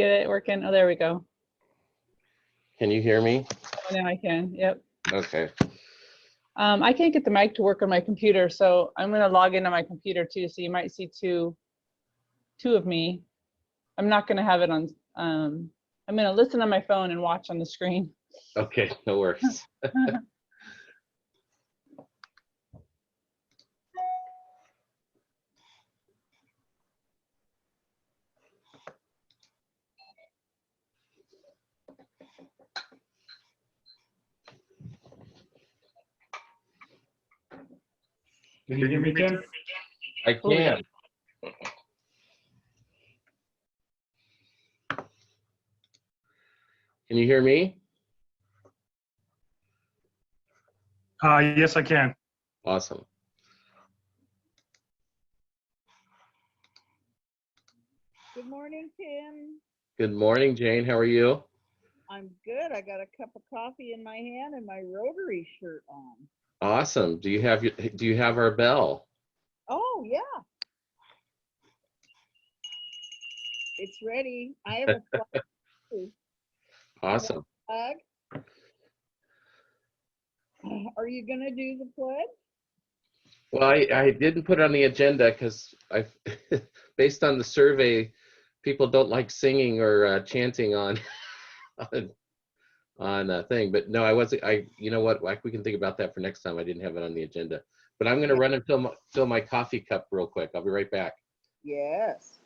get it working? Oh, there we go. Can you hear me? Oh, now I can. Yep. Okay. I can't get the mic to work on my computer, so I'm going to log into my computer too. So you might see two of me. I'm not going to have it on. I'm going to listen on my phone and watch on the screen. Okay, no worries. Can you hear me, Tim? I can. Can you hear me? Yes, I can. Awesome. Good morning, Tim. Good morning, Jane. How are you? I'm good. I got a cup of coffee in my hand and my Rotary shirt on. Awesome. Do you have our bell? Oh, yeah. It's ready. I have a flag too. Awesome. Flag. Are you going to do the pledge? Well, I didn't put it on the agenda because I, based on the survey, people don't like singing or chanting on a thing. But no, I wasn't. You know what? Like, we can think about that for next time. I didn't have it on the agenda. But I'm going to run and fill my coffee cup real quick. I'll be right back. Yes.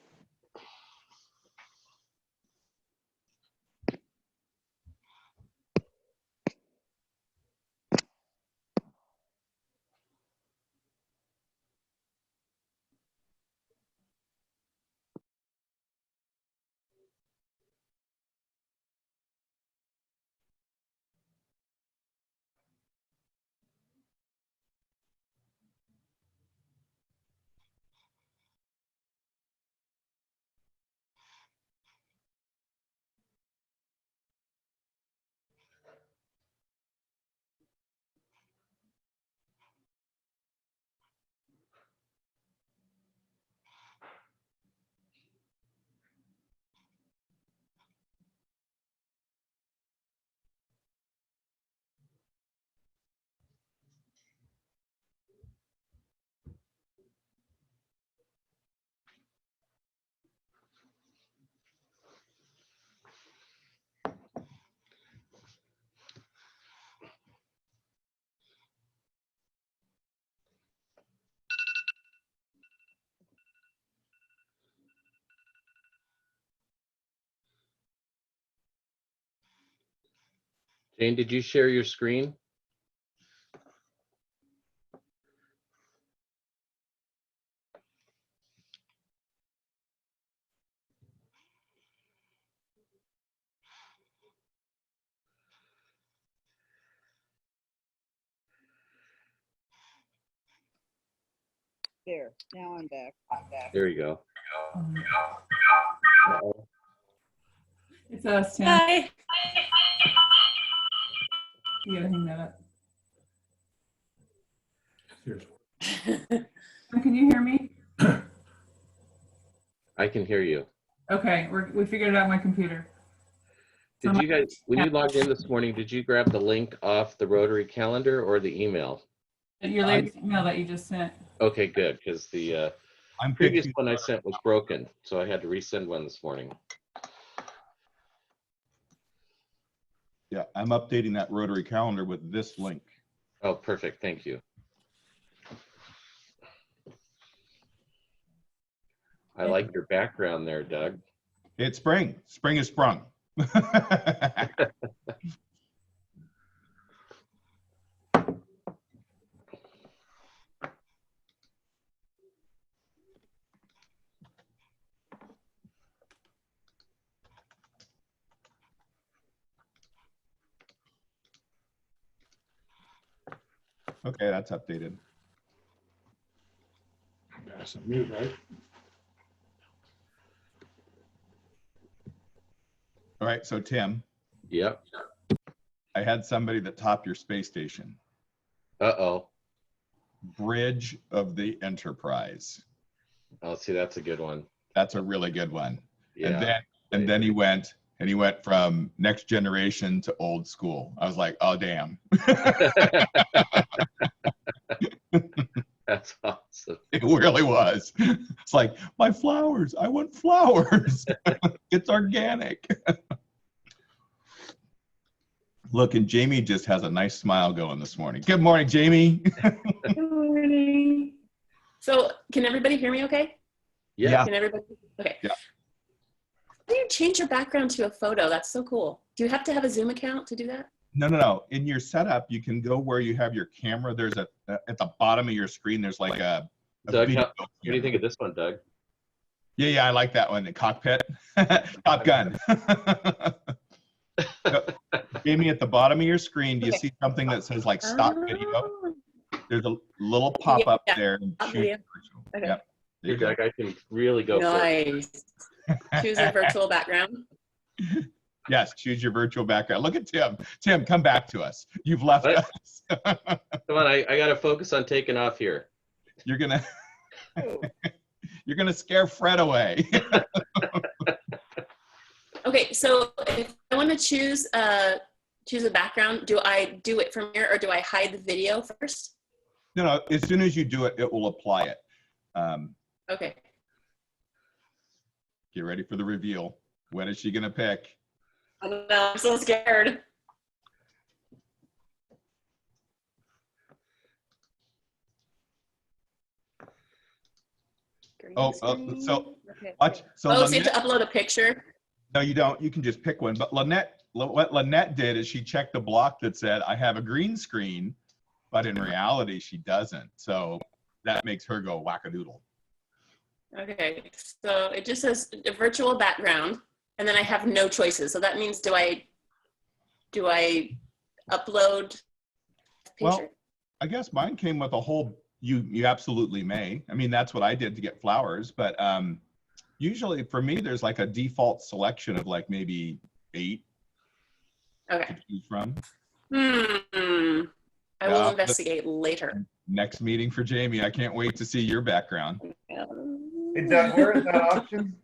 Jane, did you share your screen? There. Now I'm back. There you go. Uh-oh. It's us, Tim. Hi. You gotta hang that up. Can you hear me? I can hear you. Okay, we figured it out on my computer. Did you guys, when you logged in this morning, did you grab the link off the Rotary calendar or the email? Your latest email that you just sent. Okay, good, because the previous one I sent was broken, so I had to resend one this morning. Yeah, I'm updating that Rotary calendar with this link. Oh, perfect. Thank you. I like your background there, Doug. It's spring. Spring is sprung. Okay, that's updated. That's mute, right? All right, so Tim, Yep. I had somebody that topped your space station. Uh-oh. Bridge of the Enterprise. Oh, see, that's a good one. That's a really good one. Yeah. And then And then he went from next generation to old school. I was like, oh, damn. That's awesome. It really was. It's like, my flowers. I want flowers. It's organic. Look, and Jamie just has a nice smile going this morning. Good morning, Jamie. Good morning. So can everybody hear me okay? Yeah. Can everybody? Okay. Yeah. How do you change your background to a photo? That's so cool. Do you have to have a Zoom account to do that? No. In your setup, you can go where you have your camera. There's at the bottom of your screen, there's like a Doug, video what do you think of this one, Doug? Yeah, I like that one. The cockpit. Top Gun. Jamie, at the bottom of your screen, do you see something that says like stop video? Oh. There's a little pop-up Yeah, there. And stop choose video. virtual. Okay. Yep. There you Here, go. Doug, I can really go for it. Nice. Choose a virtual background. Yes, choose your virtual background. Look at Tim. Tim, come back to us. You've left What? us. Come on, I got to focus on taking off here. You're gonna scare Fred away. Okay, so if I want to choose a background, do I do it from here or do I hide the video first? No, as soon as you do it, it will apply it. Okay. Get ready for the reveal. What is she gonna pick? I don't know, I'm so scared. Green Oh, screen. so Okay. watch. So Oh, so you have Lynette, to upload a picture? no, you don't. You can just pick one. But what Lynette did is she checked the block that said, I have a green screen, but in reality, she doesn't. So that makes her go wackadoodle. Okay, so it just says a virtual background, and then I have no choices. So that means do I upload a picture? Well, I guess mine came with a whole, you absolutely may. I mean, that's what I did to get flowers. But usually for me, there's like a default selection of like maybe 8 Okay. to choose from. I will investigate later. Next meeting for Jamie. I can't wait to see your background. Hey, Doug, where is that option?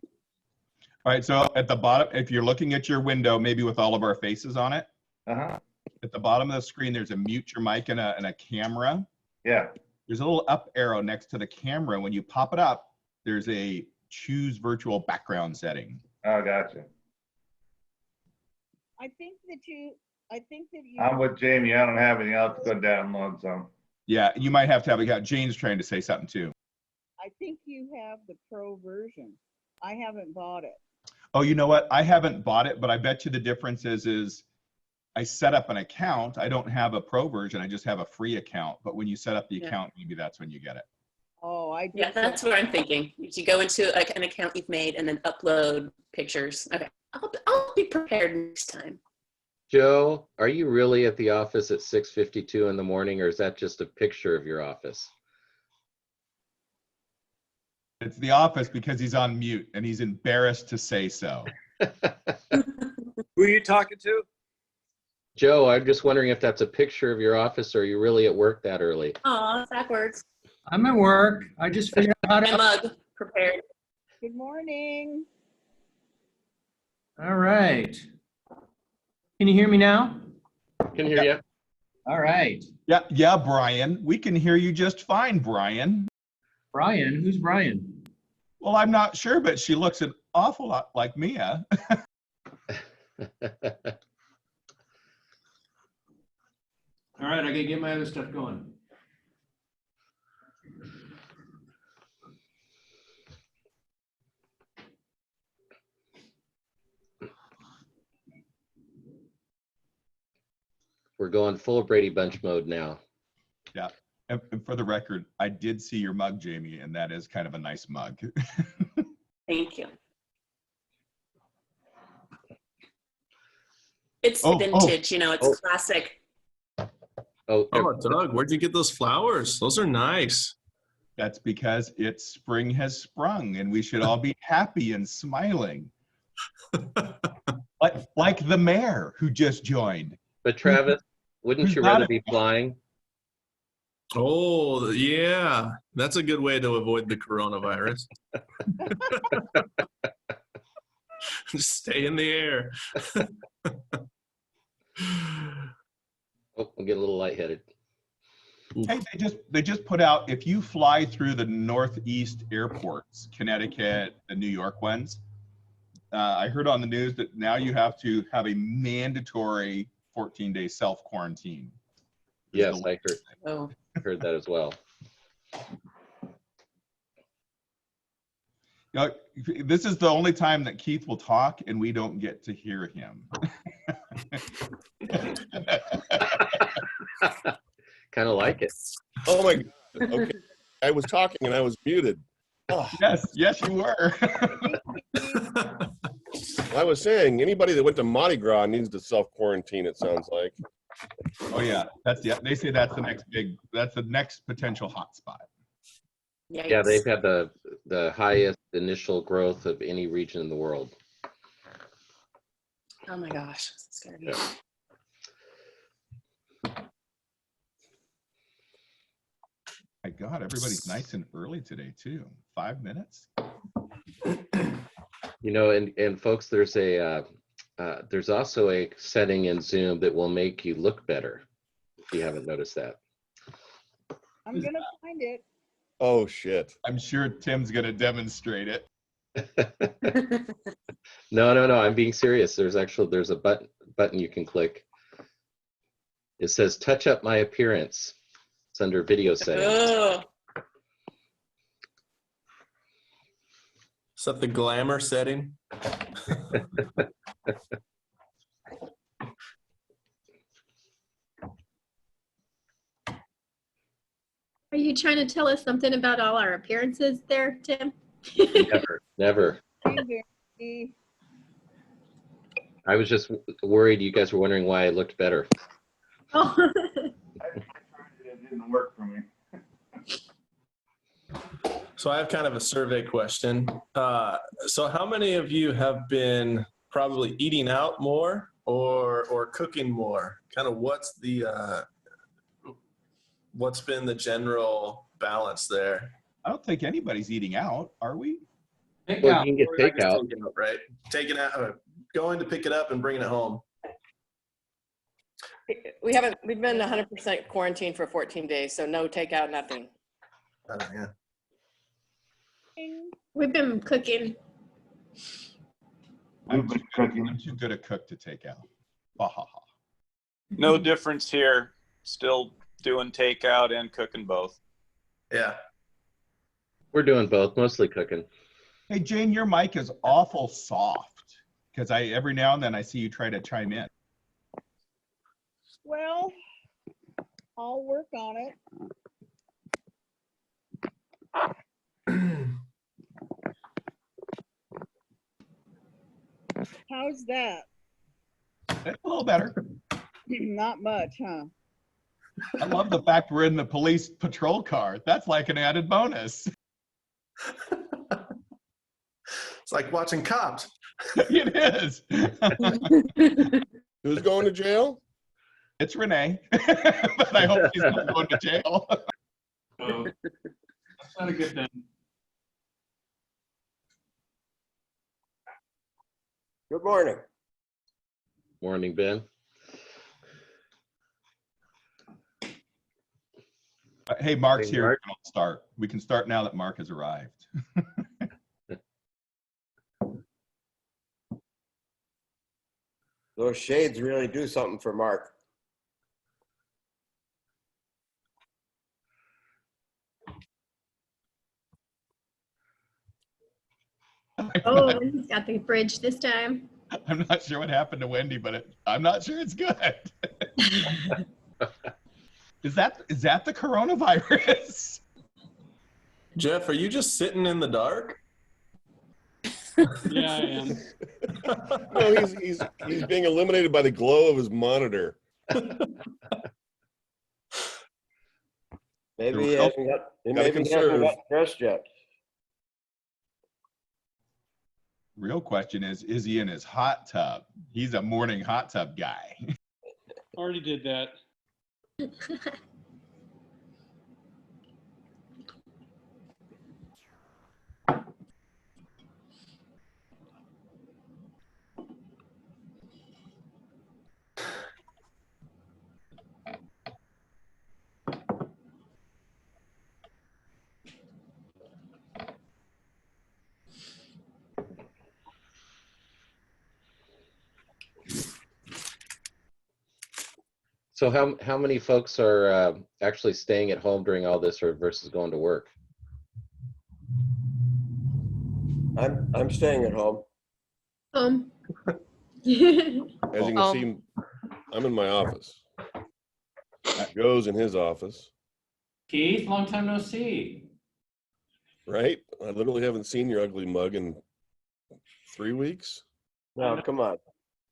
All right, so at the bottom, if you're looking at your window, maybe with all of our faces on it, Uh-huh. at the bottom of the screen, there's a mute your mic and a camera. Yeah. There's a little up arrow next to the camera. When you pop it up, there's a choose virtual background setting. Oh, gotcha. I think that you. I'm with Jamie. I don't have anything. I'll have to go download some. Yeah, you might have to have a guy. Jane's trying to say something too. I think you have the pro version. I haven't bought it. Oh, you know what? I haven't bought it, but I bet you the difference is I set up an account. I don't have a pro version. I just have a free account. But when you set up the account, maybe that's when you get it. Oh, I did. Yeah, that's what I'm thinking. You should go into like an account you've made and then upload pictures. Okay, I'll be prepared next time. Joe, are you really at the office at 6:52 in the morning, or is that just a picture of your office? It's the office because he's on mute and he's embarrassed to say so. Who are you talking to? Joe, I'm just wondering if that's a picture of your office, or are you really at work that early? Aw, backwards. I'm at work. I just figured out how My to. mug prepared. Good morning. All right. Can you hear me now? Can hear you. All right. Yeah, Brian. We can hear you just fine, Brian. Brian, who's Brian? Well, I'm not sure, but she looks an awful lot like Mia. All right, I gotta get my other stuff going. We're going full Brady Bunch mode now. Yeah. And for the record, I did see your mug, Jamie, and that is kind of a nice mug. Thank you. It's Oh, vintage, you know, it's oh. classic. Oh, Oh, Doug, where'd you get those flowers? Those are nice. That's because spring has sprung and we should all be happy and smiling. Like the mayor who just joined. but Travis, wouldn't Who's you got rather it? be flying? Oh, yeah. That's a good way to avoid the coronavirus. Just stay in the air. Oh, I'll get a little lightheaded. Hey, they just put out, if you fly through the Northeast airports, Connecticut, the New York ones, I heard on the news that now you have to have a mandatory 14-day self-quarantine. Yes, I Oh. heard that as well. You know, this is the only time that Keith will talk and we don't get to hear him. Kind of like it. Oh my God. Okay. I was talking and I was muted. Oh. Yes, you were. I was saying anybody that went to Mardi Gras needs to self-quarantine, it sounds like. Oh yeah, they say that's the next potential hotspot. Yikes. Yeah, they've had the highest initial growth of any region in the world. Oh my gosh, that's scary. Yeah. My God, everybody's nice and early today too. 5 minutes. You know, and folks, there's also a setting in Zoom that will make you look better. If you haven't noticed that. I'm gonna find it. Oh shit. I'm sure Tim's gonna demonstrate it. No, I'm being serious. There's a button you can click. It says touch up my appearance. It's under video settings. Oh. Is that the glamour setting? Are you trying to tell us something about all our appearances there, Tim? Never. Hey, Verity. I was just worried you guys were wondering why I looked better. Oh. It didn't work for me. So I have kind of a survey question. So how many of you have been probably eating out more or cooking more? Kind of what's been the general balance there? I don't think anybody's eating out, are we? Well, you can get takeout. Right? Taking out, going to pick it up and bringing it home. We've been 100% quarantined for 14 days, so no takeout, nothing. Yeah. We've been cooking. I'm too good a cook to take out. Ha ha ha. No difference here. Still doing takeout and cooking both. Yeah. We're doing both, mostly cooking. Hey Jane, your mic is awful soft because every now and then I see you try to chime in. Well, I'll work on it. How's that? It's a little better. Not much, huh? I love the fact we're in the police patrol car. That's like an added bonus. It's like watching Cops. It is. Who's going to jail? It's Renee, but I hope she's not going to jail. Oh, that's not a good thing. Good morning. Morning, Ben. Hey, Mark's Hey, here. Mark. I'll start. We can start now that Mark has arrived. Those shades really do something for Mark. Oh, he's got the fridge this time. I'm not sure what happened to Wendy, but I'm not sure it's good. Is that the coronavirus? Jeff, are you just sitting in the dark? Yeah, I am. No, he's being eliminated by the glow of his monitor. Maybe he hasn't got dressed yet. Real question is he in his hot tub? He's a morning hot tub guy. Already did that. So how many folks are actually staying at home during all this, or versus going to work? I'm staying at home. As you can see, I'm in my office. Joe's in his office. Keith, long time no see. Right? I literally haven't seen your ugly mug in 3 weeks. No, come on.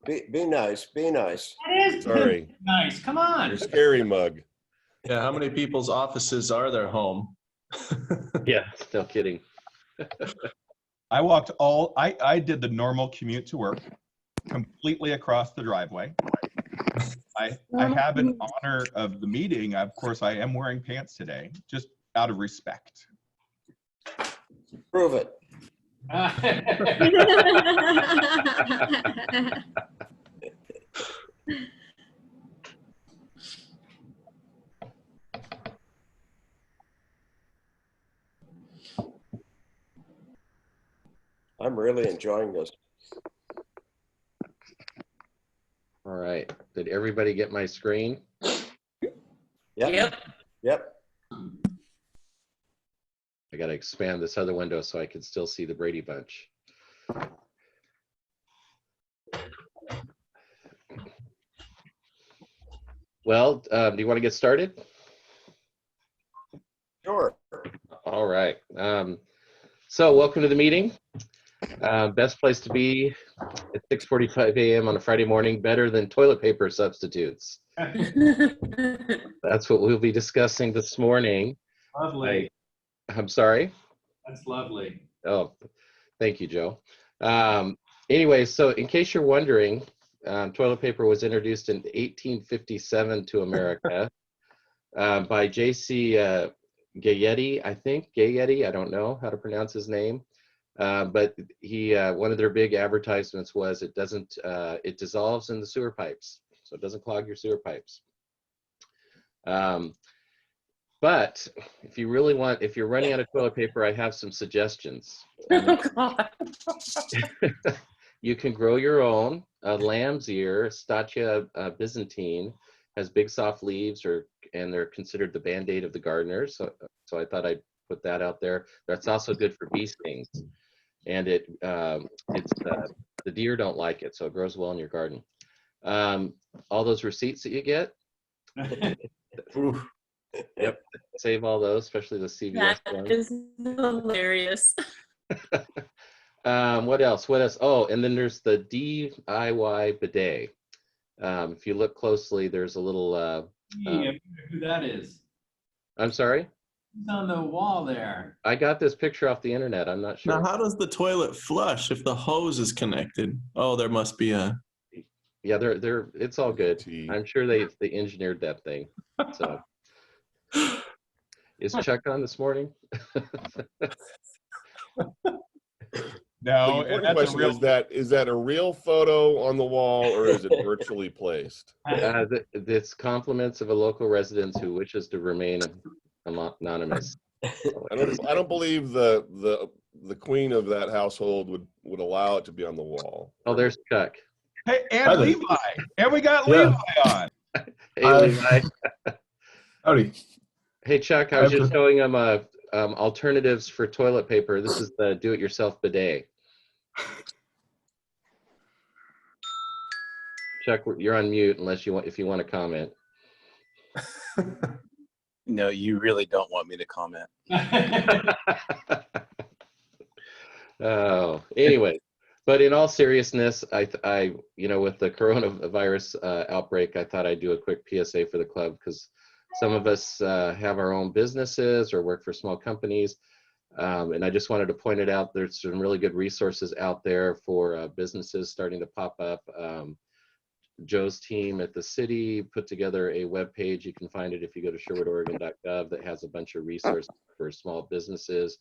Be nice. Be nice. That is Sorry. nice. Come on. Your scary mug. Yeah, how many people's offices are there home? Yeah, no kidding. I did the normal commute to work completely across the driveway. I have in honor of the meeting, of course, I am wearing pants today, just out of respect. Prove it. I'm really enjoying this. All right. Did everybody get my screen? Yep. Yep. I got to expand this other window so I can still see the Brady Bunch. Well, do you want to get started? Sure. All right. So welcome to the meeting. Best place to be at 6:45 a.m. on a Friday morning, better than toilet paper substitutes. That's what we'll be discussing this morning. Lovely. I'm sorry? That's lovely. Oh, thank you, Joe. Anyway, so in case you're wondering, toilet paper was introduced in 1857 to America by J.C. Gayetti, I think. Gayetti, I don't know how to pronounce his name. But he, one of their big advertisements was it dissolves in the sewer pipes, so it doesn't clog your sewer pipes. But if you really want, if you're running out of toilet paper, I have some suggestions. Oh, God. You can grow your own. Lamb's ear, Statia byzantine, has big soft leaves, and they're considered the Band-Aid of the gardeners. So I thought I'd put that out there. That's also good for bee stings. And the deer don't like it, so it grows well in your garden. All those receipts that you get, yep, save all those, especially the CVS That ones. is hilarious. What else? Oh, and then there's the DIY bidet. If you look closely, there's a little. Yeah, who that is? I'm sorry? It's on the wall there. I got this picture off the internet. I'm not sure. Now, how does the toilet flush if the hose is connected? Oh, there must be a. Yeah, they're. It's all good. I'm sure they engineered that thing. So, is Chuck on this morning? No, The important question is that a real photo on the wall or is it virtually placed? It's compliments of a local resident who wishes to remain anonymous. I don't believe the queen of that household would allow it to be on the wall. Oh, there's Chuck. Hey, and Levi. And we got Levi on. Hey, Levi. Howdy. Hey, Chuck, I was just showing him alternatives for toilet paper. This is the do-it-yourself bidet. Chuck, you're on mute if you want to comment. No, you really don't want me to comment. Oh, anyway, but in all seriousness, I with the coronavirus outbreak, I thought I'd do a quick PSA for the club because some of us have our own businesses or work for small companies. And I just wanted to point it out. There's some really good resources out there for businesses starting to pop up. Joe's team at the city put together a web page. You can find it if you go to sherwoodoregon.gov that has a bunch of resources for small businesses.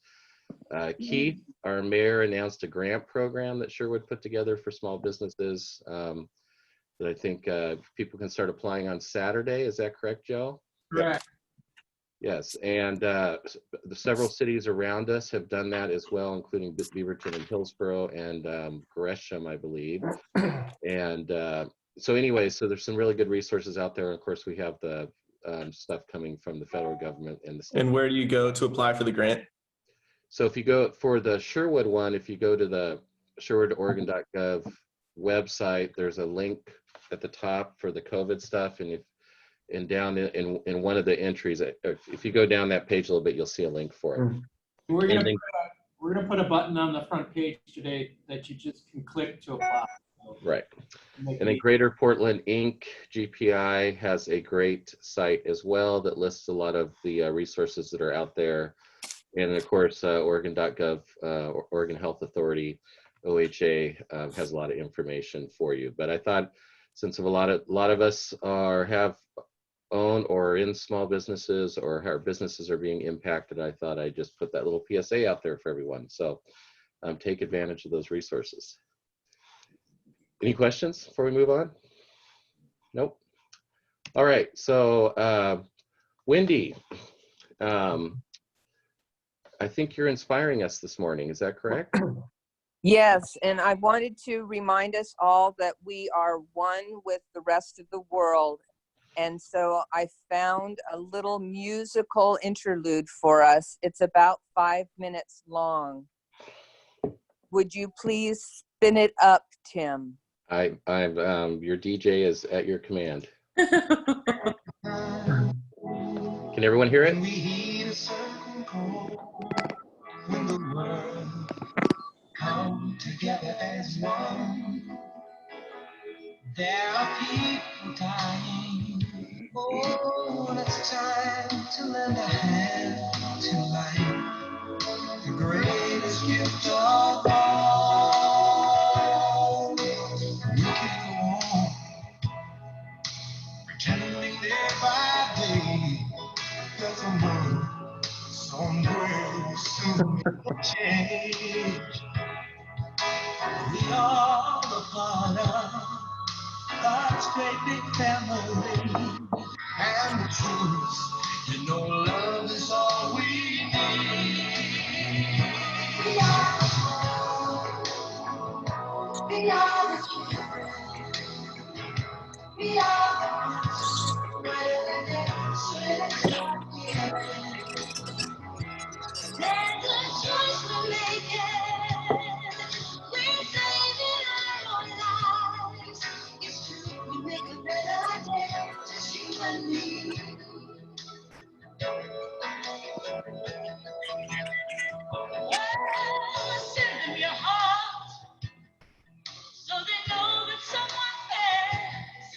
Keith, our mayor, announced a grant program that Sherwood put together for small businesses that I think people can start applying on Saturday. Is that correct, Joe? Correct. Yes, and the several cities around us have done that as well, including Beaverton and Hillsborough and Gresham, I believe. And so anyway, so there's some really good resources out there. Of course, we have the stuff coming from the federal government and the state. And where do you go to apply for the grant? So if you go for the Sherwood one, if you go to the sherwoodoregon.gov website, there's a link at the top for the COVID stuff. And down in one of the entries, if you go down that page a little bit, you'll see a link for it. We're gonna put a button on the front page today that you just can click to apply. Right. And then Greater Portland Inc. GPI has a great site as well that lists a lot of the resources that are out there. And of course, Oregon.gov, Oregon Health Authority, OHA, has a lot of information for you. But I thought, since a lot of us have own or in small businesses, or our businesses are being impacted, I thought I'd just put that little PSA out there for everyone. So take advantage of those resources. Any questions before we move on? Nope. All right, so Wendy, I think you're inspiring us this morning, is that correct? Yes, and I wanted to remind us all that we are one with the rest of the world. And so I found a little musical interlude for us. It's about 5 minutes long. Would you please spin it up, Tim? Your DJ is at your command. Can everyone hear it? When the world come together as one, there are people dying. Oh, it's time to lend a hand to life, the greatest gift of all. We can go on pretending day by day that somewhere soon will change. We are a part of God's great big family, and the truth, love is all we need. We are the children. We are the ones so let's start giving. There's a choice we're making. We're saving our own lives. It's true, we make a better day, just you and me. Well, send them your heart, so they know that someone cares,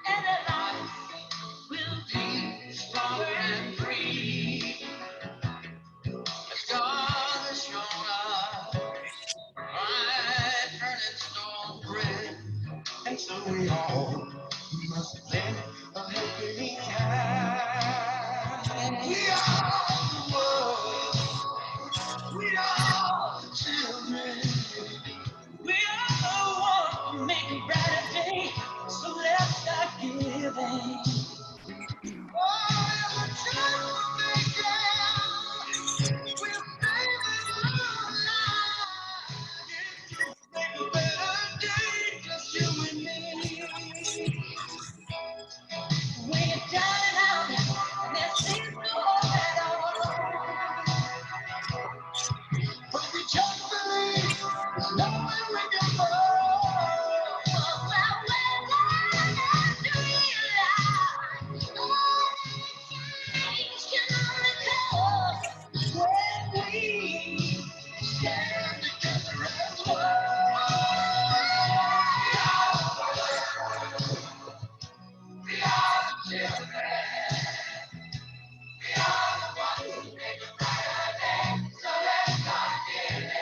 and their life will be stronger and free. As God has shown us, right turning stone bread, and so we all must lend a helping hand. We are the world, we are the children, we are the one who make a brighter day, so let's start giving. Oh, the choice we're making, we're saving our lives. Make a better day, just you and me. When you're down and out, and there seems no hope at all, but we just believe there's nowhere we can go. Well, we're learning to realize all change can only come when we stand together as one. We are the children. We are the ones who make a brighter day. So let's start giving.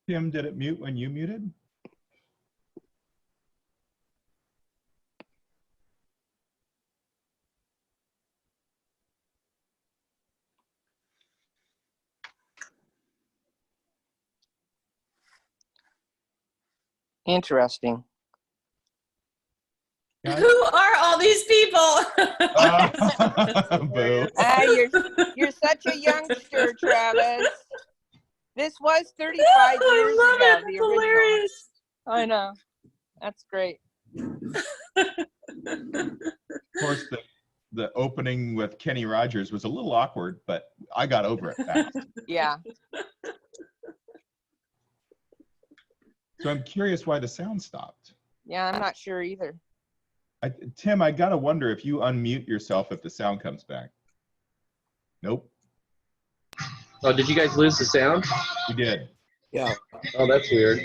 Tim, did it mute when you muted? Interesting. Who are all these people? Boo. You're such a youngster, Travis. This was 35 years I love ago. it. The That's original. hilarious. I know. That's great. Of course, the opening with Kenny Rogers was a little awkward, but I got over it fast. Yeah. So I'm curious why the sound stopped. Yeah, I'm not sure either. Tim, I gotta wonder if you unmute yourself if the sound comes back. Nope. Oh, did you guys lose the sound? We did. Yeah. Oh, that's weird.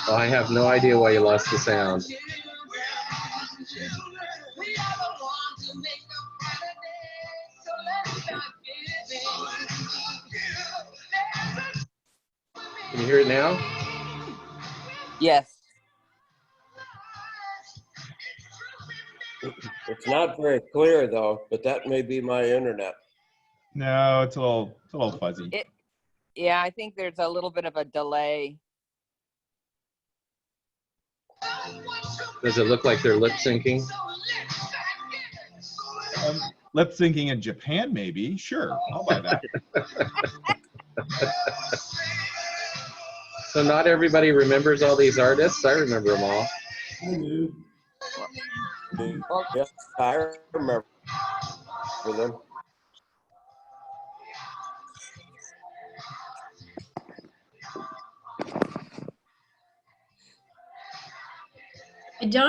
Oh, I have no idea why you lost the sound. Can you hear it now? Yes. It's not very clear though, but that may be my internet. No, it's a little fuzzy. Yeah, I think there's a little bit of a delay. Does it look like they're lip syncing? Lip syncing in Japan, maybe. Sure, I'll buy that. So not everybody remembers all these artists. I remember them all. Yeah, I remember them.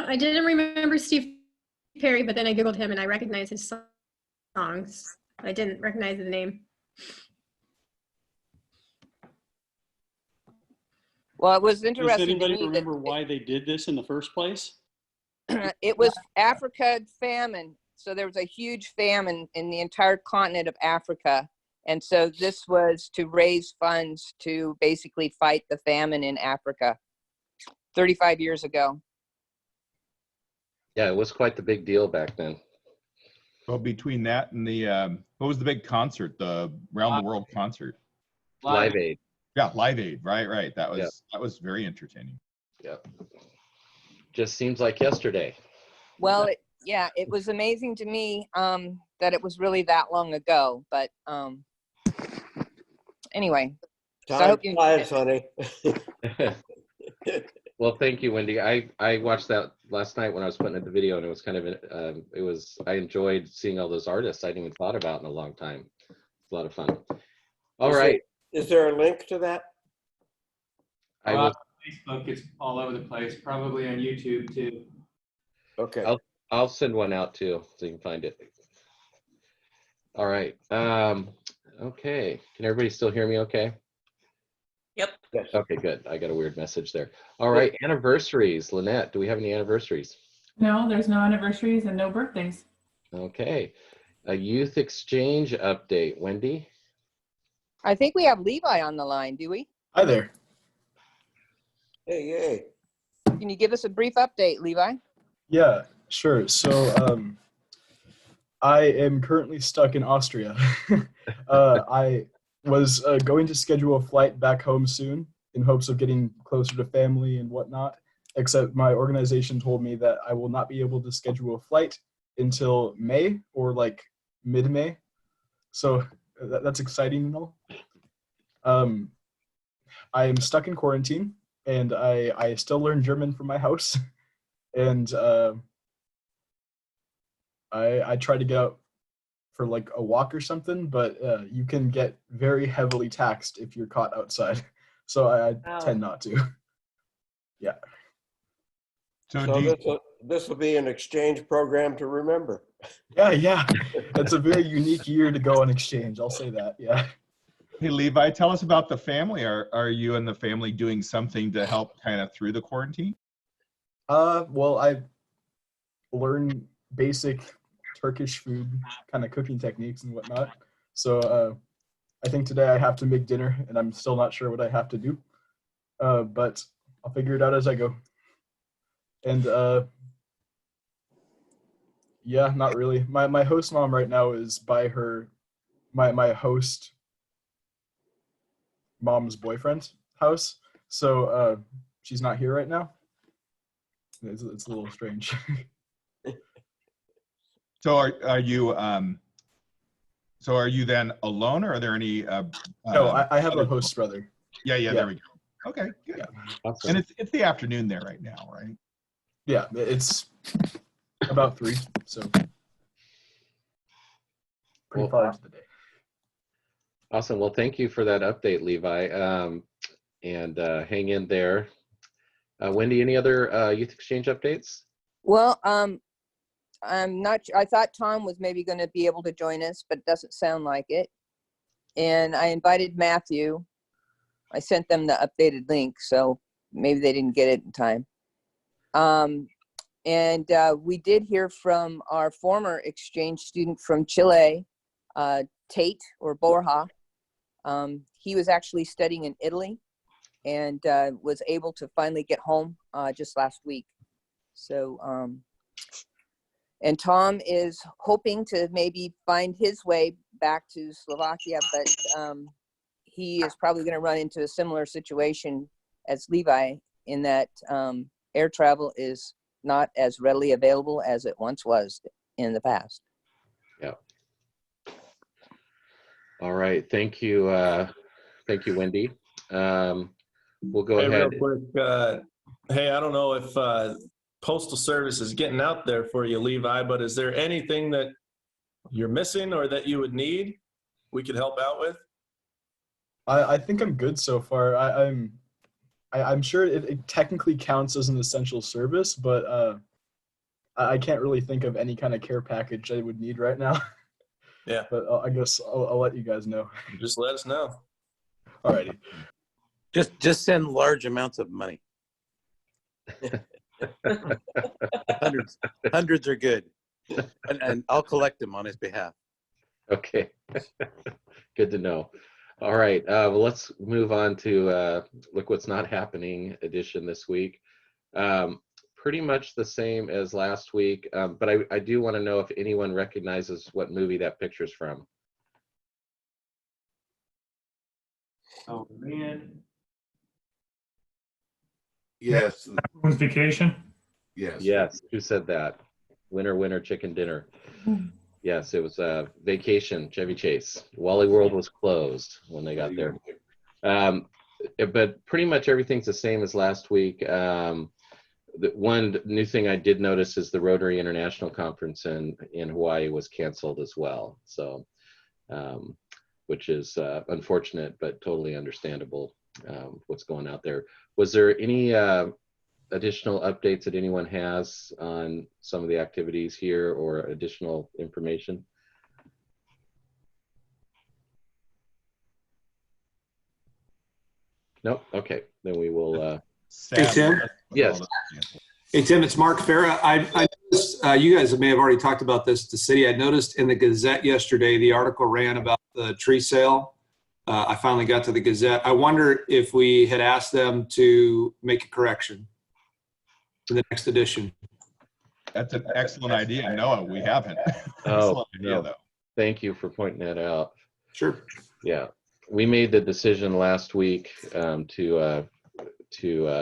I didn't remember Steve Perry, but then I Googled him and I recognized his songs. I didn't recognize the name. Well, it was Does interesting to anybody me remember why they did this in the first place? it was Africa famine. So there was a huge famine in the entire continent of Africa. And so this was to raise funds to basically fight the famine in Africa 35 years ago. Yeah, it was quite the big deal back then. Well, between that and the what was the big concert? The round the world concert. Live Aid. Yeah, Live Aid. Right. That was very entertaining. Yeah. Just seems like yesterday. Well, it was amazing to me that it was really that long ago. But anyway, so I hope you flies, honey. Well, thank you, Wendy. I watched that last night when I was putting in the video, and it was kind of I enjoyed seeing all those artists I hadn't even thought about in a long time. It's a lot of fun. All right. Is there a link to that? Facebook, it's all over the place, probably on YouTube too. Okay. I'll send one out too, so you can find it. All right. Okay. Can everybody still hear me okay? Yep. Yes. Okay, good. I got a weird message there. All right. Anniversaries. Lynette, do we have any anniversaries? No, there's no anniversaries and no birthdays. Okay. A youth exchange update. Wendy? I think we have Levi on the line, do we? Hi there. Hey, yay. Can you give us a brief update, Levi? Yeah, sure. So I am currently stuck in Austria. I was going to schedule a flight back home soon in hopes of getting closer to family and whatnot, except my organization told me that I will not be able to schedule a flight until May or like mid-May. So that's exciting and all. I am stuck in quarantine and I still learn German from my house. And I try to get out for like a walk or something, but you can get very heavily taxed if you're caught outside. So I tend not to. Yeah. So this will be an exchange program to remember. Yeah. It's a very unique year to go on exchange. I'll say that. Yeah. Hey, Levi, tell us about the family. Are you and the family doing something to help kind of through the quarantine? Well, I learned basic Turkish food kind of cooking techniques and whatnot. So I think today I have to make dinner and I'm still not sure what I have to do. But I'll figure it out as I go. And yeah, not really. My host mom right now is by her, my host mom's boyfriend's house. So she's not here right now. It's a little strange. So are you then alone, or are there any? No, I have a host brother. Yeah, there we go. Okay, good. Yeah. And it's the afternoon there right now, right? Yeah, it's about 3, so pretty far into the day. Awesome. Well, thank you for that update, Levi. And hang in there. Wendy, any other youth exchange updates? Well, I'm not. I thought Tom was maybe going to be able to join us, but it doesn't sound like it. And I invited Matthew. I sent them the updated link, so maybe they didn't get it in time. And we did hear from our former exchange student from Chile, Tate or Borja. He was actually studying in Italy and was able to finally get home just last week. So, and Tom is hoping to maybe find his way back to Slovakia, but he is probably going to run into a similar situation as Levi in that air travel is not as readily available as it once was in the past. Yeah. All right. Thank you. Thank you, Wendy. We'll go ahead. Real quick, hey, I don't know if Postal Service is getting out there for you, Levi, but is there anything that you're missing or that you would need we could help out with? I think I'm good so far. I'm sure it technically counts as an essential service, but I can't really think of any kind of care package I would need right now. Yeah. But I guess I'll let you guys know. Just let us know. Alrighty. Just send large amounts of money. Hundreds are good, and I'll collect them on his behalf. Okay. Good to know. All right. Well, let's move on to Look What's Not Happening edition this week. Pretty much the same as last week, but I do want to know if anyone recognizes what movie that picture's from. Oh, man. Yes. Everyone's vacation. Yes. Yes. Who said that? Winner, winner, chicken dinner. Yes, it was Vacation, Chevy Chase. Wally World was closed when they got there. But pretty much everything's the same as last week. The one new thing I did notice is the Rotary International Conference in Hawaii was canceled as well. So, which is unfortunate, but totally understandable what's going out there. Was there any additional updates that anyone has on some of the activities here or additional information? Nope. Okay, then we will. Hey, Tim. Yes. Hey, Tim, it's Mark Farah. I noticed, you guys may have already talked about this, the city. I noticed in the Gazette yesterday, the article ran about the tree sale. I finally got to the Gazette. I wonder if we had asked them to make a correction for the next edition. That's an excellent idea. No, we haven't. Oh, idea, no. though. Thank you for pointing that out. Sure. Yeah, we made the decision last week to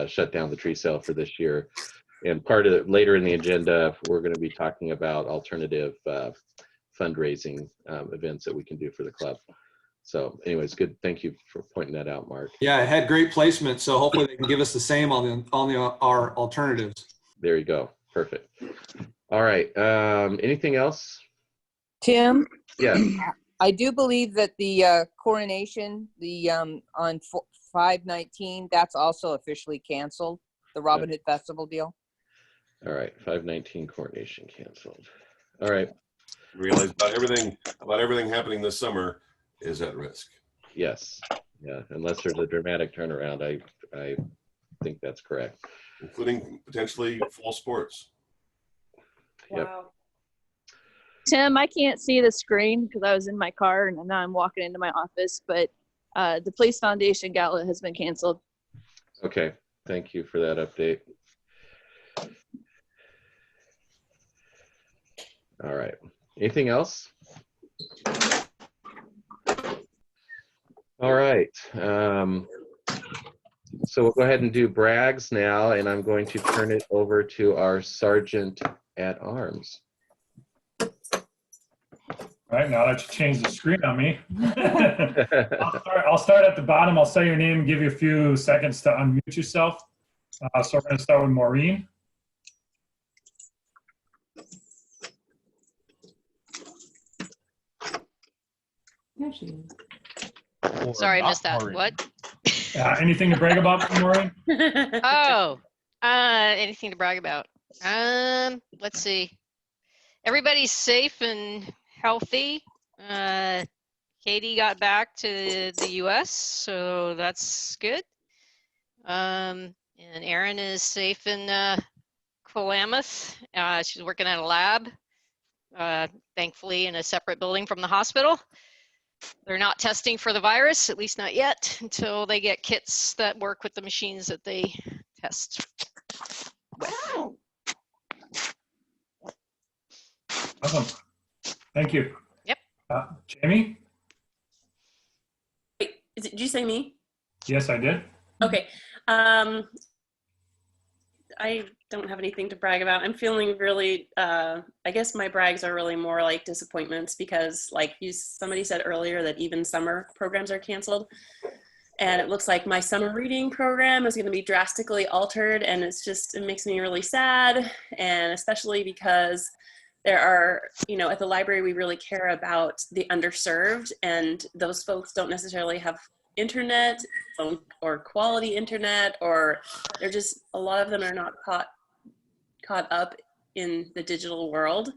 shut down the tree sale for this year. And part of it, later in the agenda, we're going to be talking about alternative fundraising events that we can do for the club. So anyways, good. Thank you for pointing that out, Mark. Yeah, it had great placement, so hopefully they can give us the same on our alternatives. There you go. Perfect. All right. Anything else? Tim? Yeah. I do believe that the coronation, on 5/19, that's also officially canceled, the Robin Hood Festival deal. All right. 5/19 coronation canceled. All right. Realize about everything happening this summer is at risk. Yes. Yeah. Unless there's a dramatic turnaround, I think that's correct. Including potentially fall sports. Yep. Wow. Tim, I can't see the screen because I was in my car and now I'm walking into my office, but the Police Foundation Gala has been canceled. Okay. Thank you for that update. All right. Anything else? All right. So we'll go ahead and do brags now, and I'm going to turn it over to our Sergeant at Arms. All right, now that you changed the screen on me. I'll start at the bottom. I'll say your name and give you a few seconds to unmute yourself. So we're going to start with Maureen. There she is. Sorry, I not missed that. Maureen. What? Anything to brag about, Maureen? Oh, anything to brag about? Let's see. Everybody's safe and healthy. Katie got back to the U.S., so that's good. And Erin is safe in Willamette. She's working at a lab, thankfully in a separate building from the hospital. They're not testing for the virus, at least not yet, until they get kits that work with the machines that they test with. Awesome. Thank you. Yep. Jamie? Wait, did you say me? Yes, I did. Okay. I don't have anything to brag about. I'm feeling really, I guess my brags are really more like disappointments because like somebody said earlier that even summer programs are canceled. And it looks like my summer reading program is going to be drastically altered. And it makes me really sad. And especially because there are, at the library, we really care about the underserved, and those folks don't necessarily have internet or quality internet, or they're just, a lot of them are not caught up in the digital world.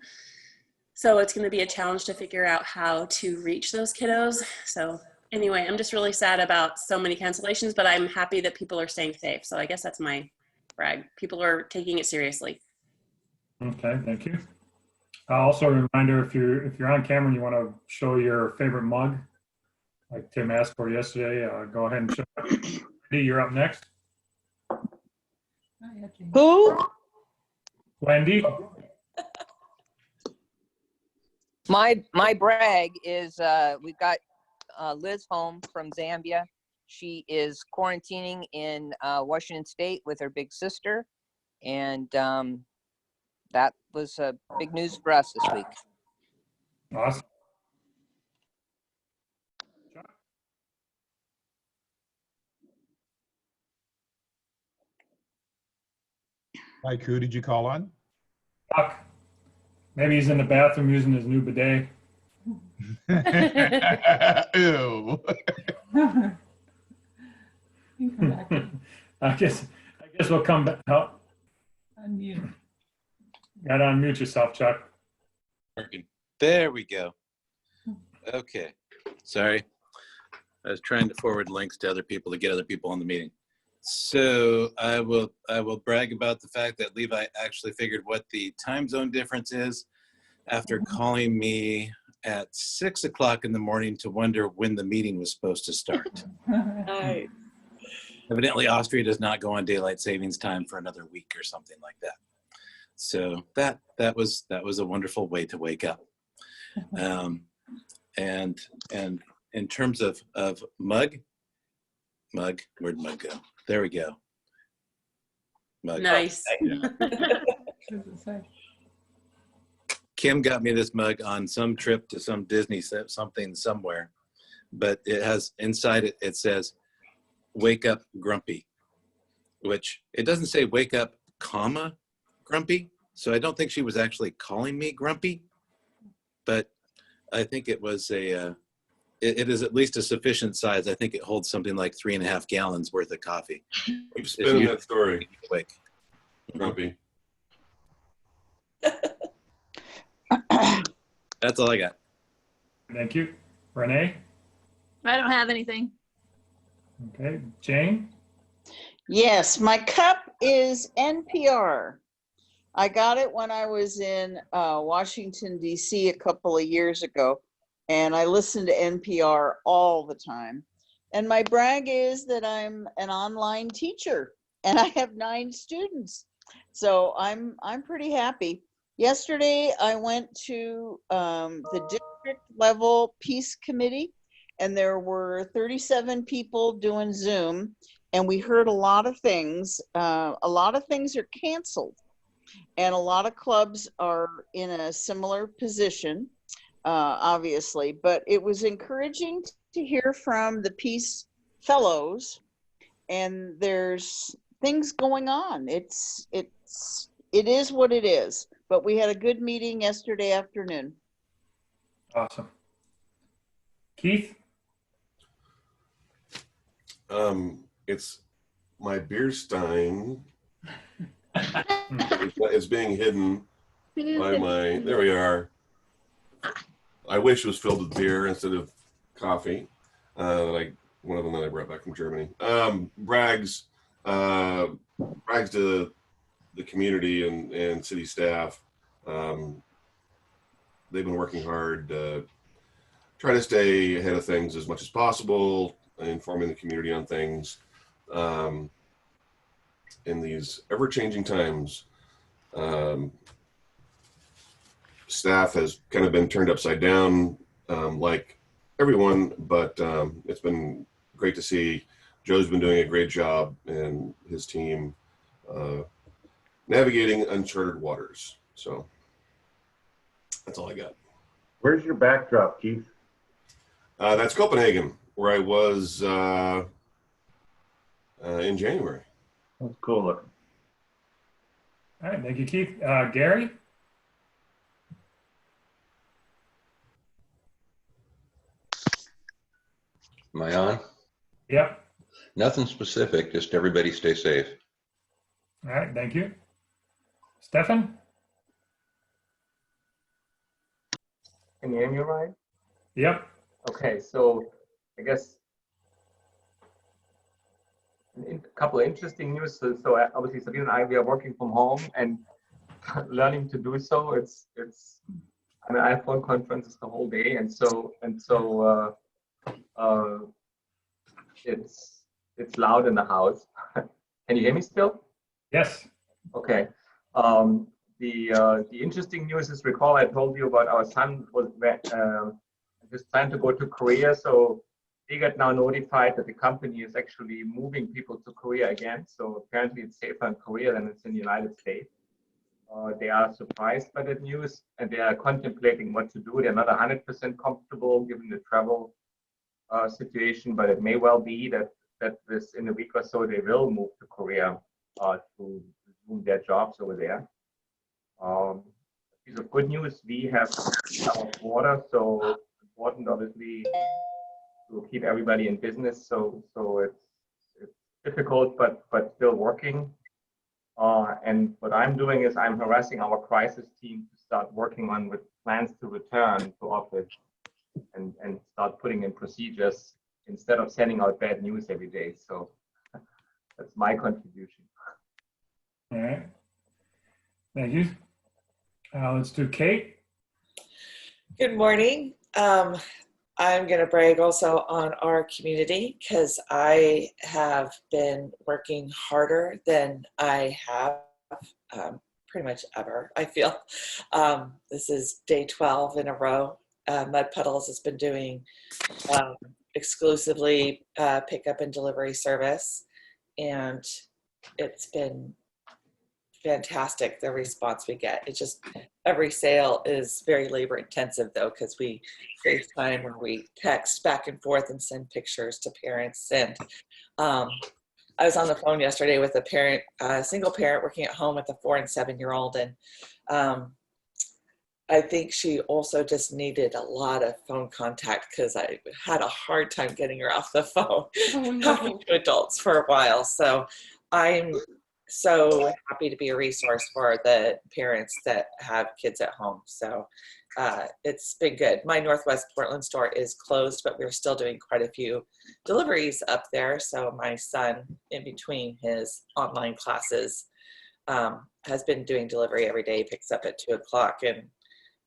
So it's going to be a challenge to figure out how to reach those kiddos. So anyway, I'm just really sad about so many cancellations, but I'm happy that people are staying safe. So I guess that's my brag. People are taking it seriously. Okay, thank you. Also a reminder, if you're on camera and you want to show your favorite mug, like Tim asked for yesterday, go ahead and show it. Wendy, you're up next. Who? Wendy. My brag is we've got Liz home from Zambia. She is quarantining in Washington State with her big sister, and that was big news for us this week. Awesome. Mike, who did you call on? Chuck. Maybe he's in the bathroom using his new bidet. Ew. I guess we'll come back. Oh, Unmute. gotta unmute yourself, Chuck. Working. There we go. Okay. Sorry. I was trying to forward links to other people to get other people on the meeting. So I will brag about the fact that Levi actually figured what the time zone difference is after calling me at 6 o'clock in the morning to wonder when the meeting was supposed to start. Nice. Evidently, Austria does not go on daylight savings time for another week or something like that. So that was a wonderful way to wake up. And in terms of mug, where'd mug go? There we go. Mug. Nice. Kim got me this mug on some trip to some Disney something somewhere, but it has inside it, it says, "Wake up grumpy," which it doesn't say "wake up, comma, grumpy." So I don't think she was actually calling me grumpy, but I think it was it is at least a sufficient size. I think it holds something like 3.5 gallons worth of coffee. Keep spinning that story. Quick. Grumpy. That's all I got. Thank you. Renee? I don't have anything. Okay. Jane? Yes, my cup is NPR. I got it when I was in Washington, D.C. a couple of years ago, and I listened to NPR all the time. And my brag is that I'm an online teacher, and I have 9 students. So I'm pretty happy. Yesterday, I went to the district level peace committee, and there were 37 people doing Zoom, and we heard a lot of things. A lot of things are canceled, and a lot of clubs are in a similar position, obviously, but it was encouraging to hear from the Peace Fellows, and there's things going on. It is what it is, but we had a good meeting yesterday afternoon. Awesome. Keith? It's my beer stein. It's being hidden by my, there we are. I wish it was filled with beer instead of coffee. One of them that I brought back from Germany. Brags to the community and city staff. They've been working hard, try to stay ahead of things as much as possible, informing the community on things in these ever-changing times. Staff has kind of been turned upside down, like everyone, but it's been great to see. Joe's been doing a great job and his team navigating uncharted waters. So that's all I got. Where's your backdrop, Keith? That's Copenhagen, where I was in January. That's cool looking. All right, thank you, Keith. Gary? Am I on? Yep. Nothing specific, just everybody stay safe. All right, thank you. Steffen? Can you hear me right? Yep. Okay, so I guess a couple of interesting news. So obviously Sabine and I, we are working from home and learning to do so. I mean, I have phone conferences the whole day, and so it's loud in the house. Can you hear me still? Yes. Okay. The interesting news is, recall I told you about our son was just trying to go to Korea, so they got now notified that the company is actually moving people to Korea again. So apparently it's safer in Korea than it's in the United States. They are surprised by that news, and they are contemplating what to do. They're not 100% comfortable given the travel situation, but it may well be that this, in a week or so, they will move to Korea to resume their jobs over there. Piece of good news, we have our border, so important obviously to keep everybody in business. So it's difficult, but still working. And what I'm doing is I'm harassing our crisis team to start working on with plans to return to office and start putting in procedures instead of sending out bad news every day. So that's my contribution. All right. Thank you. Let's do Kate. Good morning. I'm going to brag also on our community because I have been working harder than I have pretty much ever, I feel. This is day 12 in a row. Mud Puddles has been doing exclusively pickup and delivery service, and it's been fantastic, the response we get. It's just, every sale is very labor intensive though, because we FaceTime or we text back and forth and send pictures to parents. And I was on the phone yesterday with a parent, a single parent working at home with a 4- and 7-year-old, and I think she also just needed a lot of phone contact because I had a hard time getting her off the phone, talking to adults for a while. So I'm so happy to be a resource for the parents that have kids at home. So it's been good. My Northwest Portland store is closed, but we're still doing quite a few deliveries up there. So my son, in between his online classes, has been doing delivery every day, picks up at 2 o'clock and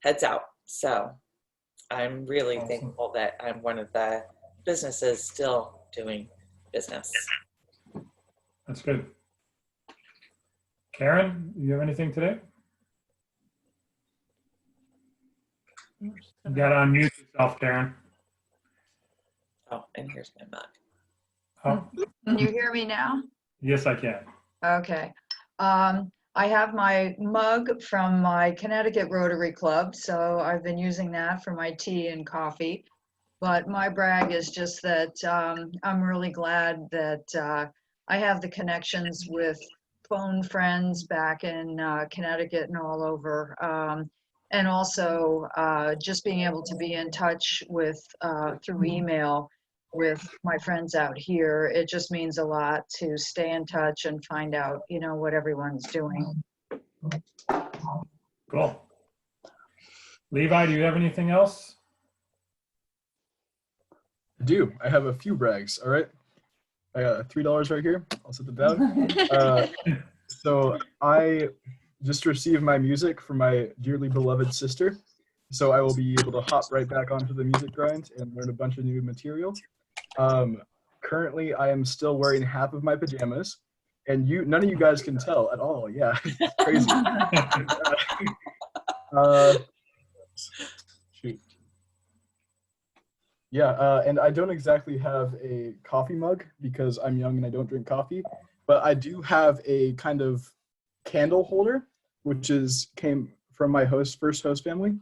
heads out. So I'm really thankful that I'm one of the businesses still doing business. That's good. Karen, you have anything today? You got to unmute yourself, Karen. Oh, and here's my mug. Oh, Can you hear me now? yes, I can. Okay. I have my mug from my Connecticut Rotary Club, so I've been using that for my tea and coffee. But my brag is just that I'm really glad that I have the connections with phone friends back in Connecticut and all over. And also just being able to be in touch with through email with my friends out here. It just means a lot to stay in touch and find out, you know, what everyone's doing. Cool. Levi, do you have anything else? I do. I have a few brags. All right. I got $3 right here. I'll set it down. So I just received my music from my dearly beloved sister. So I will be able to hop right back onto the music grind and learn a bunch of new material. Currently, I am still wearing half of my pajamas, and none of you guys can tell at all. Yeah, it's crazy. Shoot. Yeah, and I don't exactly have a coffee mug because I'm young and I don't drink coffee, but I do have a kind of candle holder, which came from my first host family,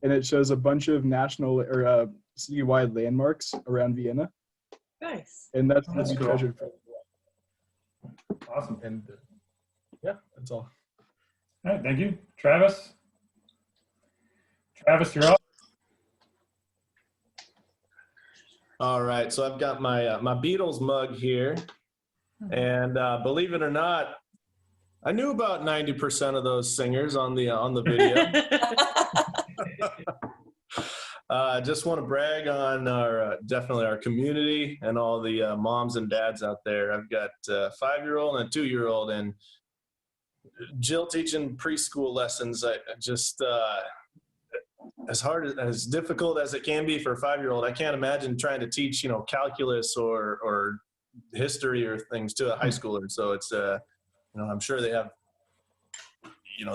and it shows a bunch of national or citywide landmarks around Vienna. Nice. And that's That's cool. treasured for. Awesome. And yeah, that's all. All right, thank you. Travis? Travis, you're up. All right, so I've got my my Beatles mug here, and believe it or not, I knew about 90% of those singers on the video. Just want to brag on definitely our community and all the moms and dads out there. I've got a 5-year-old and a 2-year-old, and Jill teaching preschool lessons. I just as difficult as it can be for a 5-year-old, I can't imagine trying to teach, calculus or history or things to a high schooler. So it's I'm sure they have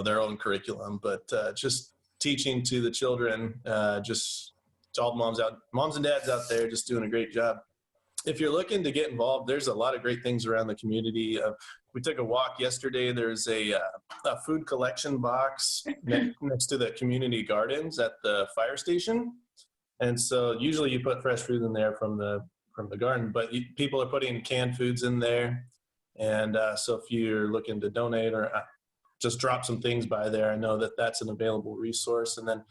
their own curriculum, but just teaching to the children, just to all the moms and dads out there, just doing a great job. If you're looking to get involved, there's a lot of great things around the community. We took a walk yesterday. There's a food collection box next to the community gardens at the fire station. And so usually you put fresh food in there from the garden, but people are putting canned foods in there. And so if you're looking to donate or just drop some things by there, I know that that's an available resource. And then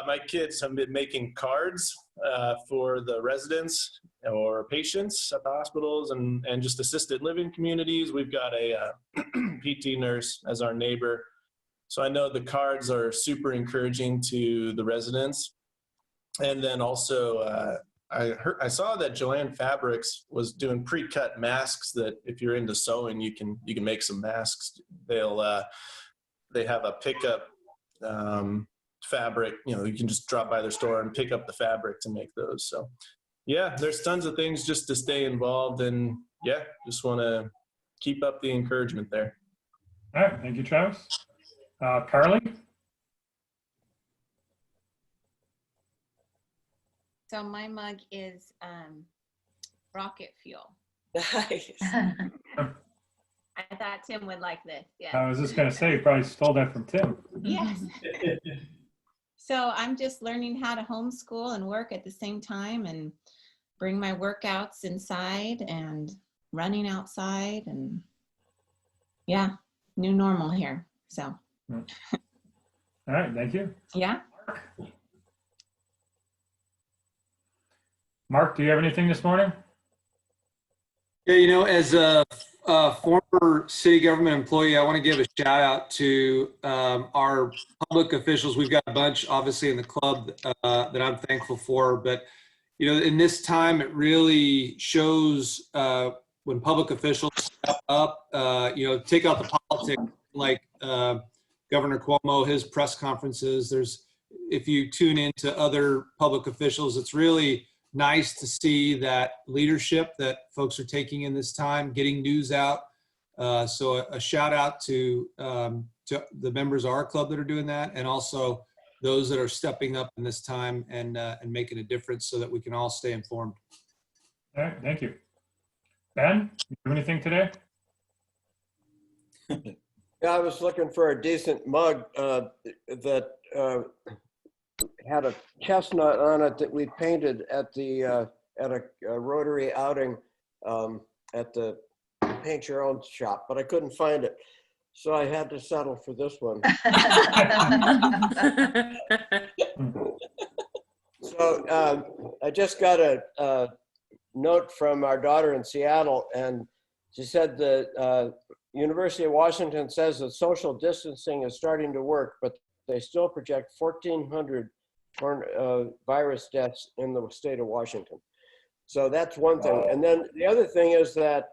my kids have been making cards for the residents or patients at the hospitals and just assisted living communities. We've got a PT nurse as our neighbor. So I know the cards are super encouraging to the residents. And then also I saw that Joanne Fabrics was doing pre-cut masks that if you're into sewing, you can make some masks. They have a pickup fabric, you can just drop by their store and pick up the fabric to make those. So yeah, there's tons of things just to stay involved, and yeah, just want to keep up the encouragement there. All right, thank you, Travis. Carli? So my mug is rocket fuel. Nice. I thought Tim would like this. Yeah. I was just going to say, you probably stole that from Tim. Yes. So I'm just learning how to homeschool and work at the same time and bring my workouts inside and running outside, and yeah, new normal here. So. All right, thank you. Yeah. Mark, do you have anything this morning? Yeah, as a former city government employee, I want to give a shout out to our public officials. We've got a bunch, obviously, in the club that I'm thankful for. But, in this time, it really shows when public officials step up, take out the politics, like Governor Cuomo, his press conferences. If you tune into other public officials, it's really nice to see that leadership that folks are taking in this time, getting news out. So a shout out to the members of our club that are doing that, and also those that are stepping up in this time and making a difference so that we can all stay informed. All right, thank you. Ben, you have anything today? Yeah, I was looking for a decent mug that had a chestnut on it that we painted at the at a Rotary outing at the paint your own shop, but I couldn't find it, so I had to settle for this one. So I just got a note from our daughter in Seattle, and she said that University of Washington says that social distancing is starting to work, but they still project 1,400 virus deaths in the state of Washington. So that's one thing. And then the other thing is that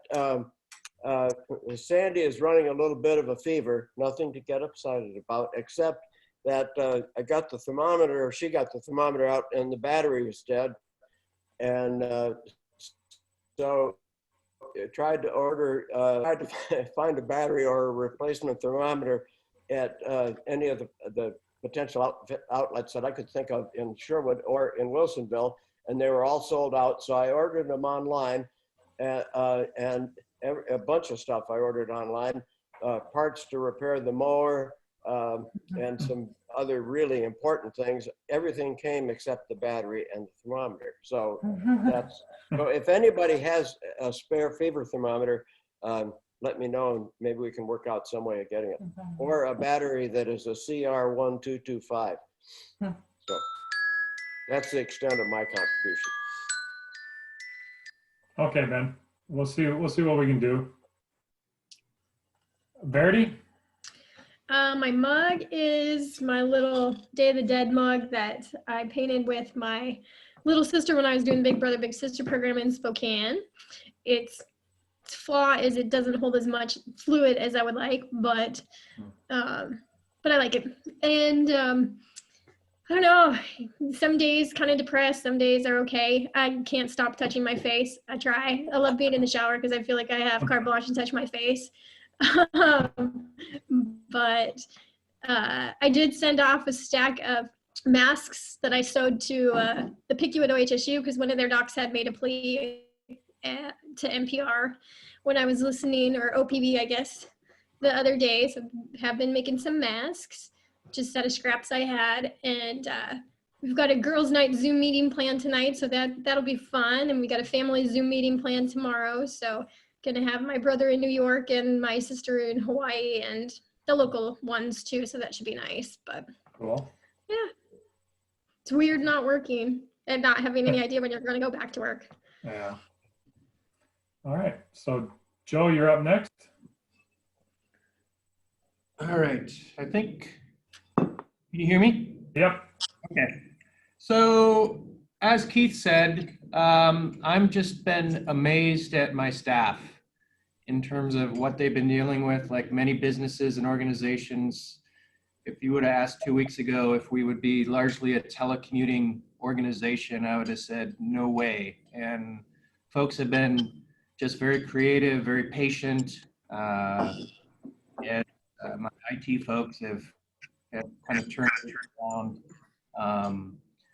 Sandy is running a little bit of a fever, nothing to get excited about, except that I got the thermometer, or she got the thermometer out and the battery was dead. And so I tried to order, tried to find a battery or a replacement thermometer at any of the potential outlets that I could think of in Sherwood or in Wilsonville, and they were all sold out. So I ordered them online, and a bunch of stuff I ordered online, parts to repair the mower, and some other really important things. Everything came except the battery and the thermometer. So that's, so if anybody has a spare fever thermometer, let me know, and maybe we can work out some way of getting it. Or a battery that is a CR1225. So that's the extent of my contribution. Okay, Ben. We'll see what we can do. Verity? My mug is my little Day of the Dead mug that I painted with my little sister when I was doing the Big Brother Big Sister program in Spokane. Its flaw is it doesn't hold as much fluid as I would like, but I like it. And I don't know, some days kind of depressed, some days are okay. I can't stop touching my face. I try. I love being in the shower because I feel like I have carte blanche and touch my face. But I did send off a stack of masks that I sewed to the PICU at OHSU because one of their docs had made a plea to NPR when I was listening, or OPB, I guess, the other day. So have been making some masks, just out of scraps I had. And we've got a girls' night Zoom meeting planned tonight, so that'll be fun. And we got a family Zoom meeting planned tomorrow. So gonna have my brother in New York and my sister in Hawaii and the local ones too, so that should be nice. But cool. Yeah, it's weird not working and not having any idea when you're gonna go back to work. Yeah. All right, so Joe, you're up next. All right, I think, can you hear me? Yep. Okay. So as Keith said, I'm just been amazed at my staff in terms of what they've been dealing with, like many businesses and organizations. If you would have asked 2 weeks ago if we would be largely a telecommuting organization, I would have said no way. And folks have been just very creative, very patient. And my IT folks have kind of turned it around.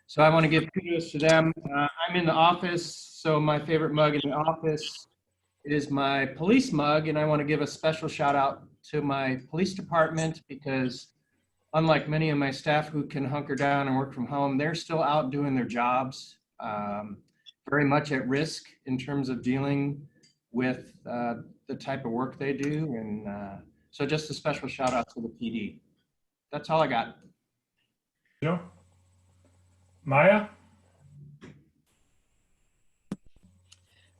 So I want to give kudos to them. I'm in the office, so my favorite mug in the office is my police mug, and I want to give a special shout out to my police department because unlike many of my staff who can hunker down and work from home, they're still out doing their jobs, very much at risk in terms of dealing with the type of work they do. And so just a special shout out to the PD. That's all I got. Joe? MAIA?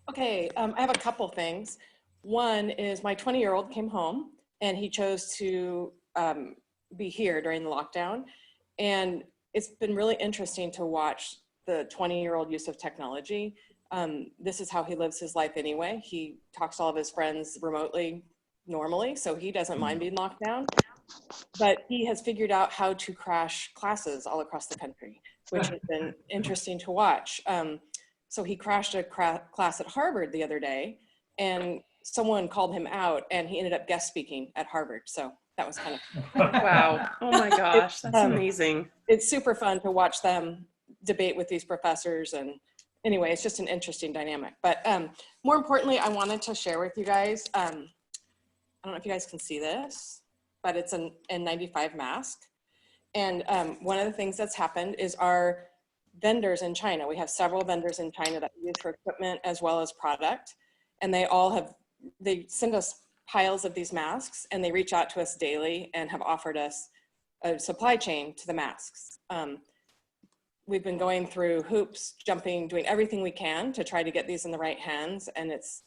Okay, I have a couple things. One is my 20-year-old came home and he chose to be here during the lockdown. And it's been really interesting to watch the 20-year-old use of technology. This is how he lives his life anyway. He talks to all of his friends remotely normally, so he doesn't mind being locked down. But he has figured out how to crash classes all across the country, which has been interesting to watch. So he crashed a class at Harvard the other day, and someone called him out and he ended up guest speaking at Harvard. So that was kind of Wow. Oh my gosh, that's amazing. It's super fun to watch them debate with these professors. And anyway, it's just an interesting dynamic. But more importantly, I wanted to share with you guys, I don't know if you guys can see this, but it's an N95 mask. And one of the things that's happened is our vendors in China, we have several vendors in China that we use for equipment as well as product. And they send us piles of these masks and they reach out to us daily and have offered us a supply chain to the masks. We've been going through hoops, jumping, doing everything we can to try to get these in the right hands. And it's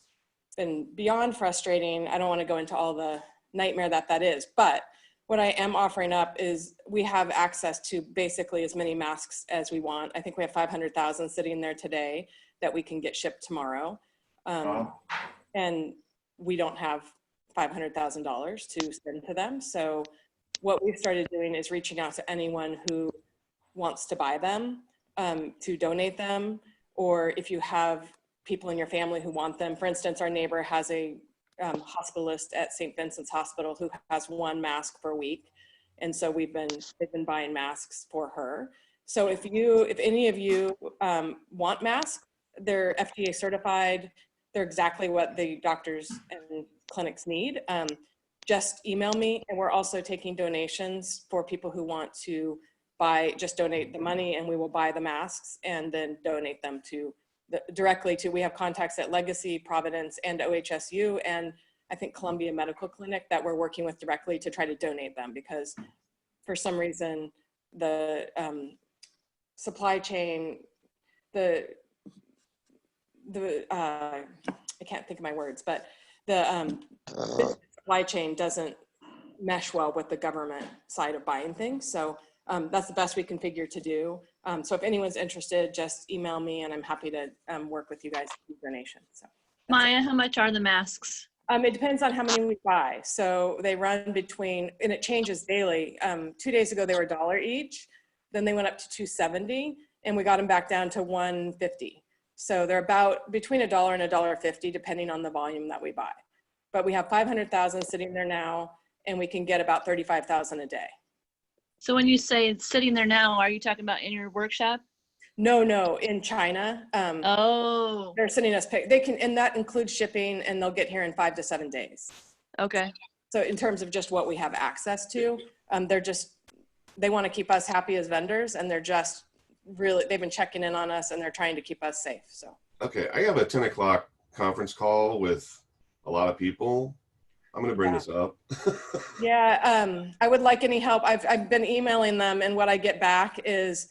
been beyond frustrating. I don't want to go into all the nightmare that is, but what I am offering up is we have access to basically as many masks as we want. I think we have 500,000 sitting there today that we can get shipped tomorrow. And we don't have $500,000 to send to them. So what we've started doing is reaching out to anyone who wants to buy them, to donate them, or if you have people in your family who want them. For instance, our neighbor has a hospitalist at St. Vincent's Hospital who has one mask per week. And so they've been buying masks for her. So if any of you want masks, they're FDA certified. They're exactly what the doctors and clinics need. Just email me. And we're also taking donations for people who want to just donate the money and we will buy the masks and then donate them directly to, we have contacts at Legacy, Providence, and OHSU, and I think Columbia Medical Clinic that we're working with directly to try to donate them, because for some reason, the supply chain, I can't think of my words, but the supply chain doesn't mesh well with the government side of buying things. So that's the best we can figure to do. So if anyone's interested, just email me and I'm happy to work with you guys to do donations. So. MAIA, how much are the masks? It depends on how many we buy. So they run between, and it changes daily. 2 days ago, they were $1 each. Then they went up to $2.70 and we got them back down to $1.50. So they're about between $1 and $1.50, depending on the volume that we buy. But we have 500,000 sitting there now, and we can get about 35,000 a day. So when you say it's sitting there now, are you talking about in your workshop? No, in China. Oh. They're sending us, they can, and that includes shipping, and they'll get here in 5 to 7 days. Okay. So in terms of just what we have access to, they want to keep us happy as vendors, and they're just really, they've been checking in on us and they're trying to keep us safe. So. Okay, I have a 10 o'clock conference call with a lot of people. I'm going to bring this up. Yeah, I would like any help. I've been emailing them, and what I get back is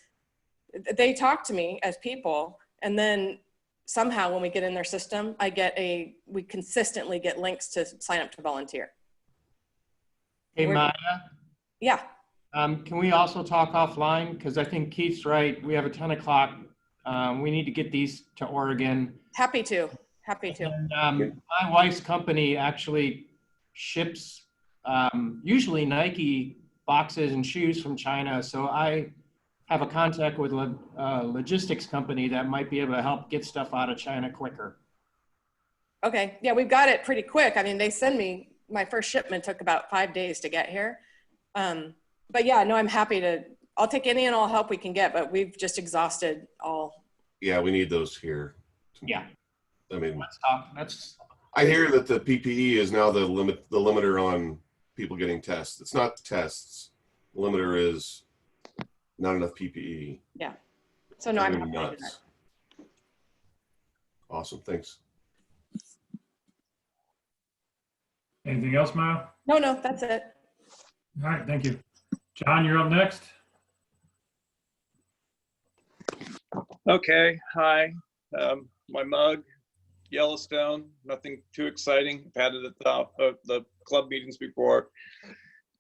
they talk to me as people, and then somehow when we get in their system, we consistently get links to sign up to volunteer. Hey, MAIA. Yeah. Can we also talk offline? Because I think Keith's right. We have a 10 o'clock. We need to get these to Oregon. Happy to. And, my wife's company actually ships usually Nike boxes and shoes from China. So I have a contact with a logistics company that might be able to help get stuff out of China quicker. Okay. Yeah, we've got it pretty quick. I mean, they send me, my first shipment took about 5 days to get here. But yeah, no, I'm happy to, I'll take any and all help we can get, but we've just exhausted all. Yeah, we need those here. Yeah. I mean, let's talk. I hear that the PPE is now the limiter on people getting tests. It's not tests. The limiter is not enough PPE. Yeah. So no, I'm happy to do that. Awesome. Thanks. Anything else, MAIA? No, that's it. All right, thank you. John, you're up next. Okay, hi. My mug, Yellowstone, nothing too exciting. I've had it at the club meetings before.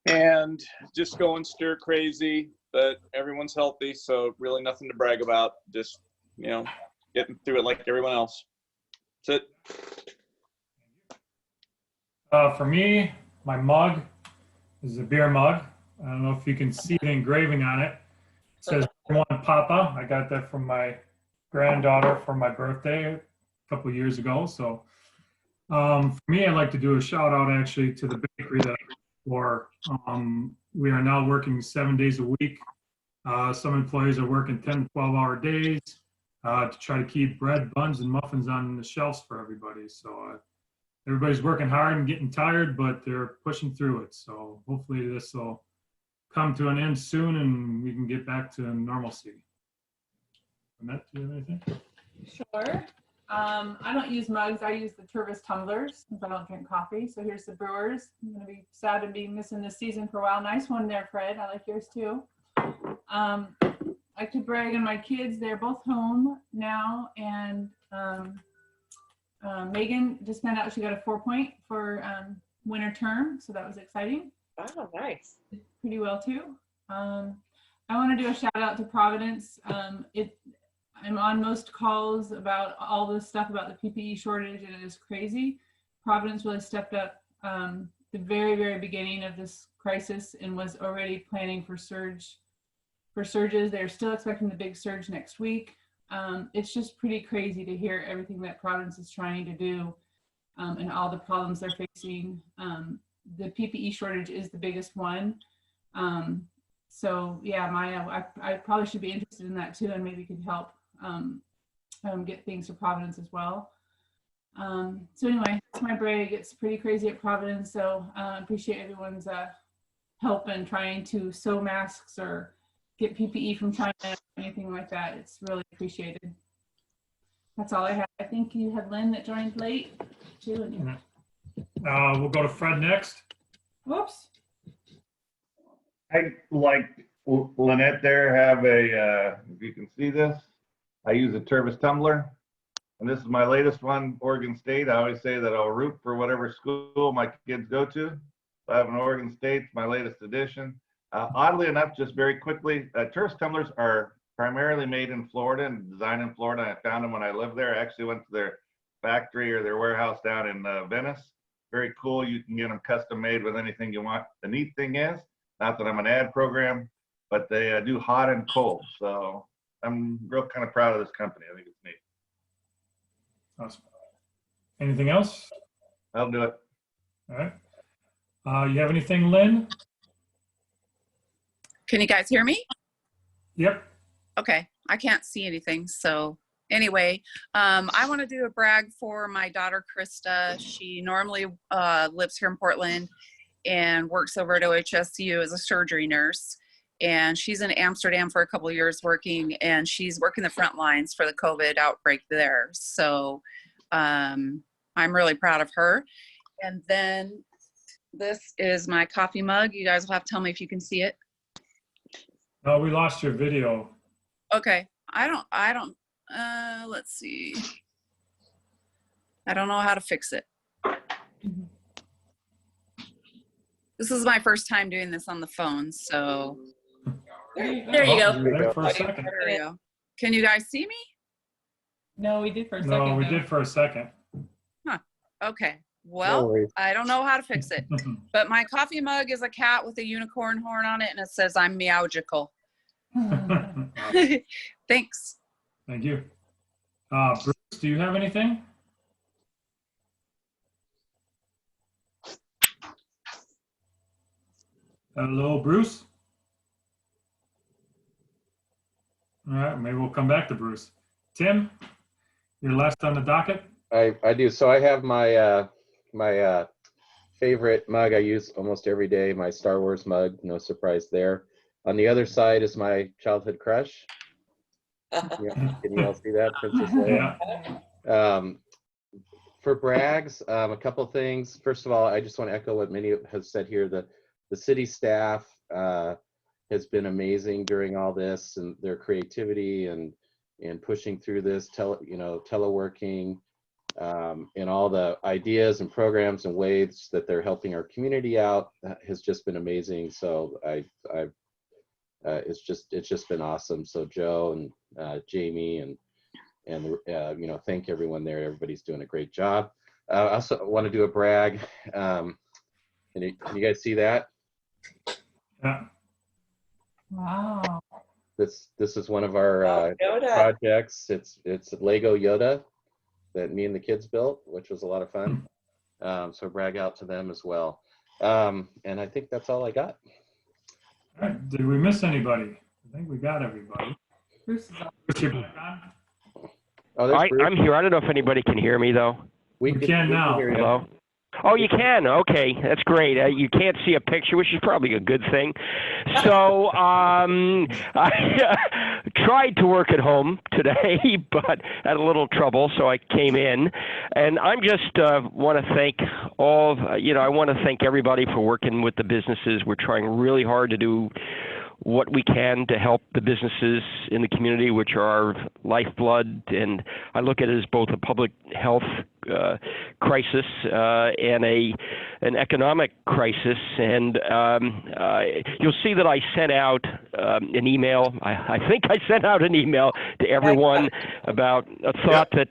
And just going stir crazy, but everyone's healthy, so really nothing to brag about. Just, getting through it like everyone else. That's it. For me, my mug is a beer mug. I don't know if you can see the engraving on it. It says "One Papa." I got that from my granddaughter for my birthday a couple years ago. So For me, I'd like to do a shout out actually to the bakery that I work for. We are now working 7 days a week. Some employees are working 10 to 12-hour days to try to keep bread, buns, and muffins on the shelves for everybody. So everybody's working hard and getting tired, but they're pushing through it. So hopefully this will come to an end soon and we can get back to normalcy. Annette, do you have anything? Sure. I don't use mugs. I use the Tervis tumblers since I don't drink coffee. So here's the Brewers. I'm going to be sad to be missing this season for a while. Nice one there, Fred. I like yours too. I like to brag on my kids. They're both home now. And Megan just found out she got a 4.0 for winter term. So that was exciting. Oh, nice. Pretty well too. I want to do a shout out to Providence. I'm on most calls about all this stuff about the PPE shortage, and it is crazy. Providence really stepped up the very, very beginning of this crisis and was already planning for surges. They're still expecting the big surge next week. It's just pretty crazy to hear everything that Providence is trying to do and all the problems they're facing. The PPE shortage is the biggest one. So yeah, MAIA, I probably should be interested in that too, and maybe could help get things to Providence as well. So anyway, that's my brag. It's pretty crazy at Providence, so appreciate everyone's help in trying to sew masks or get PPE from China, anything like that. It's really appreciated. That's all I have. I think you had Lynn that joined late. We'll go to Fred next. Whoops. I like Lynette there have a, if you can see this, I use a Tervis tumbler. And this is my latest one, Oregon State. I always say that I'll root for whatever school my kids go to. So I have an Oregon State, my latest edition. Oddly enough, just very quickly, Tervis tumblers are primarily made in Florida and designed in Florida. I found them when I lived there. I actually went to their factory or their warehouse down in Venice. Very cool. You can get them custom made with anything you want. The neat thing is, not that I'm an ad program, but they do hot and cold. So I'm real kind of proud of this company. I think it's neat. Awesome. Anything else? I'll do it. All right. You have anything, Lynn? Can you guys hear me? Yep. Okay. I can't see anything. So anyway, I want to do a brag for my daughter, Krista. She normally lives here in Portland and works over at OHSU as a surgery nurse. And she's in Amsterdam for a couple of years working, and she's working the front lines for the COVID outbreak there. So I'm really proud of her. And then this is my coffee mug. You guys will have to tell me if you can see it. No, we lost your video. Okay. Let's see. I don't know how to fix it. This is my first time doing this on the phone, so. There you go. For a second. There we go. Can you guys see me? No, we did for a second. No, we did for a second. Huh. Okay. Well, I don't know how to fix it. But my coffee mug is a cat with a unicorn horn on it, and it says I'm meowgical. Thanks. Thank you. Bruce, do you have anything? Hello, Bruce. All right, maybe we'll come back to Bruce. Tim, you're last on the docket. I do. So I have my my favorite mug I use almost every day, my Star Wars mug, no surprise there. On the other side is my childhood crush. Can you all see that, Princess Leia? Yeah. For brags, a couple of things. First of all, I just want to echo what many have said here. The city staff has been amazing during all this, and their creativity and pushing through this, teleworking, and all the ideas and programs and ways that they're helping our community out has just been amazing. So it's just been awesome. So Joe and Jamie and thank everyone there. Everybody's doing a great job. I also want to do a brag. Can you guys see that? Yeah. Wow. This is one of our projects. It's Lego Yoda that me and the kids built, which was a lot of fun. So brag out to them as well. And I think that's all I got. All right. Did we miss anybody? I think we got everybody. Bruce is on. Bruce, you back on? Oh, there's Bruce. I'm here. I don't know if anybody can hear me though. We can now. Hear you. Hello? Oh, you can? Okay, that's great. You can't see a picture, which is probably a good thing. So I tried to work at home today, but had a little trouble, so I came in. And I'm just want to thank I want to thank everybody for working with the businesses. We're trying really hard to do what we can to help the businesses in the community, which are our lifeblood. And I look at it as both a public health crisis and an economic crisis. And you'll see that I sent out an email. I think I sent out an email to everyone about a thought that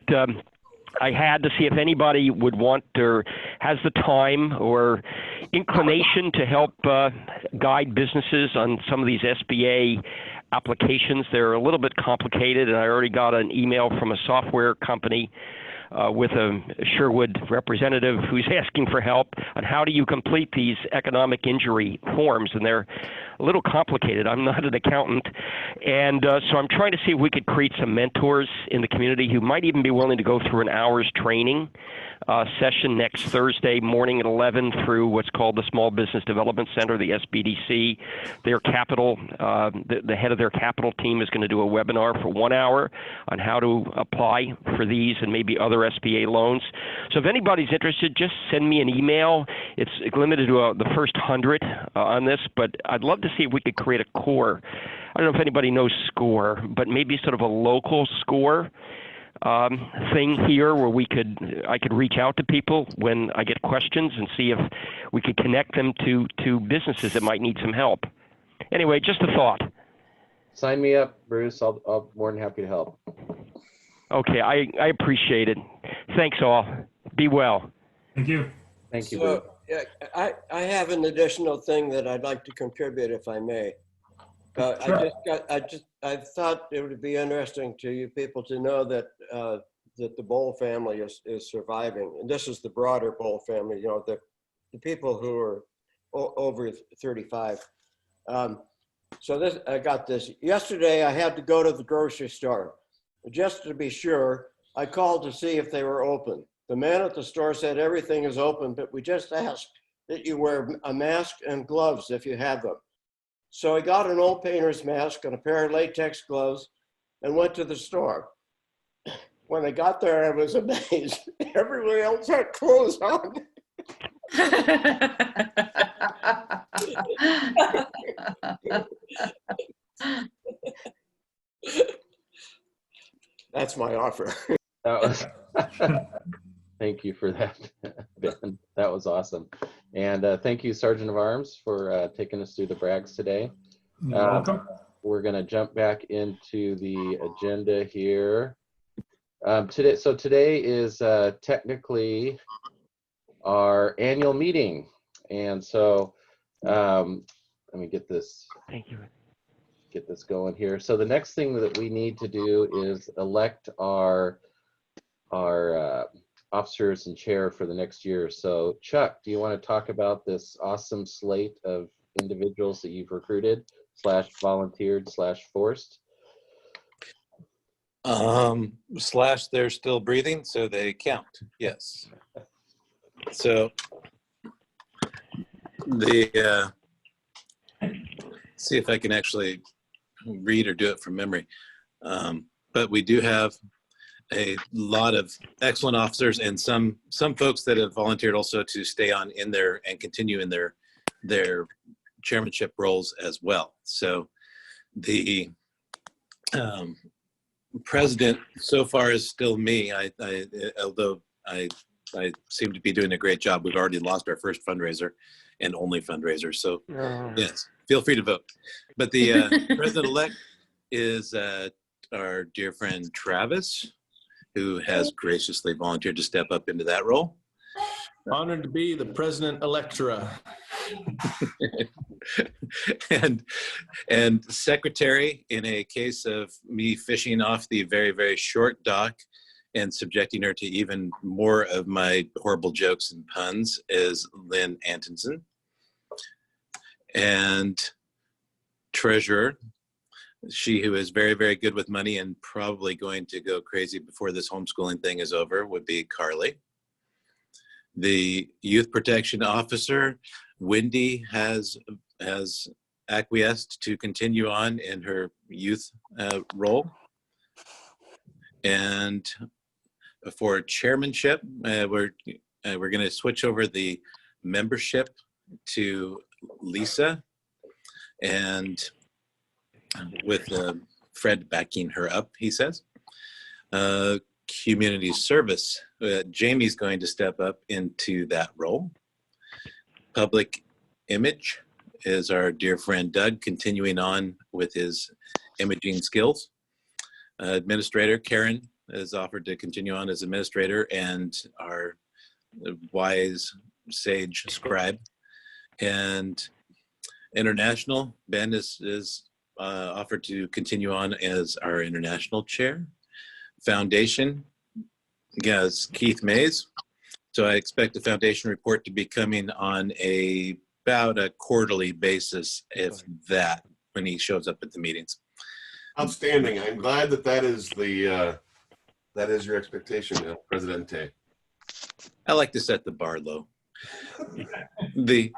I had to see if anybody would want or has the time or inclination to help guide businesses on some of these SBA applications. They're a little bit complicated, and I already got an email from a software company with a Sherwood representative who's asking for help on how do you complete these economic injury forms, and they're a little complicated. I'm not an accountant, and so I'm trying to see if we could create some mentors in the community who might even be willing to go through an hour's training session next Thursday morning at 11 through what's called the Small Business Development Center, the SBDC. Their capital, the head of their capital team is going to do a webinar for 1 hour on how to apply for these and maybe other SBA loans. So if anybody's interested, just send me an email. It's limited to the first 100 on this, but I'd love to see if we could create a core. I don't know if anybody knows SCORE, but maybe sort of a local SCORE thing here where I could reach out to people when I get questions and see if we could connect them to businesses that might need some help. Anyway, just a thought. Sign me up, Bruce. I'll more than happy to help. Okay, I appreciate it. Thanks all. Be well. Thank you. Thank you, Bruce. So, yeah, I have an additional thing that I'd like to contribute, if I may. Sure. I thought it would be interesting to you people to know that that the Bowl family is surviving, and this is the broader Bowl family. You know, the people who are over 35. So I got this yesterday. I had to go to the grocery store just to be sure. I called to see if they were open. The man at the store said everything is open, but we just ask that you wear a mask and gloves if you have them. So I got an old painter's mask and a pair of latex gloves and went to the store. When I got there, I was amazed. Everyone else had clothes on. That's my offer. That was thank you for that, Ben. That was awesome. And thank you, Sergeant of Arms, for taking us through the brags today. You're welcome. We're going to jump back into the agenda here. Today is technically our annual meeting. And so let me get this. Thank you. Get this going here. So the next thing that we need to do is elect our officers and chair for the next year. So Chuck, do you want to talk about this awesome slate of individuals that you've recruited / volunteered / forced? / they're still breathing, so they count. Yes. So the see if I can actually read or do it from memory. But we do have a lot of excellent officers and some folks that have volunteered also to stay on in there and continue in their chairmanship roles as well. So the president so far is still me. Although I seem to be doing a great job. We've already lost our first fundraiser and only fundraiser. So yes, feel free to vote. But the president-elect is our dear friend Travis, who has graciously volunteered to step up into that role. Honored to be the president-electra. and secretary, in a case of me fishing off the very, very short dock, and subjecting her to even more of my horrible jokes and puns is Lynn Antonson. And treasurer, she who is very, very good with money and probably going to go crazy before this homeschooling thing is over, would be Carli. The youth protection officer, Wendy, has acquiesced to continue on in her youth role. And for chairmanship, we're going to switch over the membership to Lisa, and with Fred backing her up, he says. Community service, Jamie's going to step up into that role. Public image is our dear friend Doug, continuing on with his imaging skills. Administrator, Karen, is offered to continue on as administrator, and our wise sage scribe. And international, Ben is offered to continue on as our international chair. Foundation, yes, Keith Mays. So I expect the foundation report to be coming on about a quarterly basis, if that, when he shows up at the meetings. Outstanding. I'm glad that is your expectation, Presidente. I like to set the bar low. The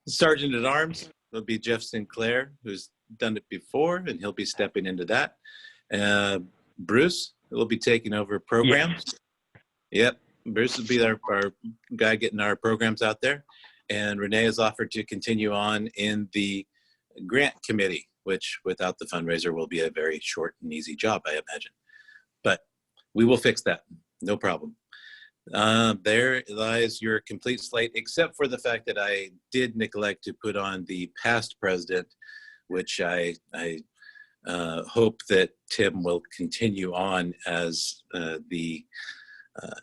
Sergeant at Arms will be Jeff Sinclair, who's done it before, and he'll be stepping into that. Bruce will be taking over programs. Yep, Bruce will be our guy getting our programs out there. And Renee has offered to continue on in the grant committee, which without the fundraiser will be a very short and easy job, I imagine. But we will fix that, no problem. There lies your complete slate, except for the fact that I did neglect to put on the past president, which I hope that Tim will continue on as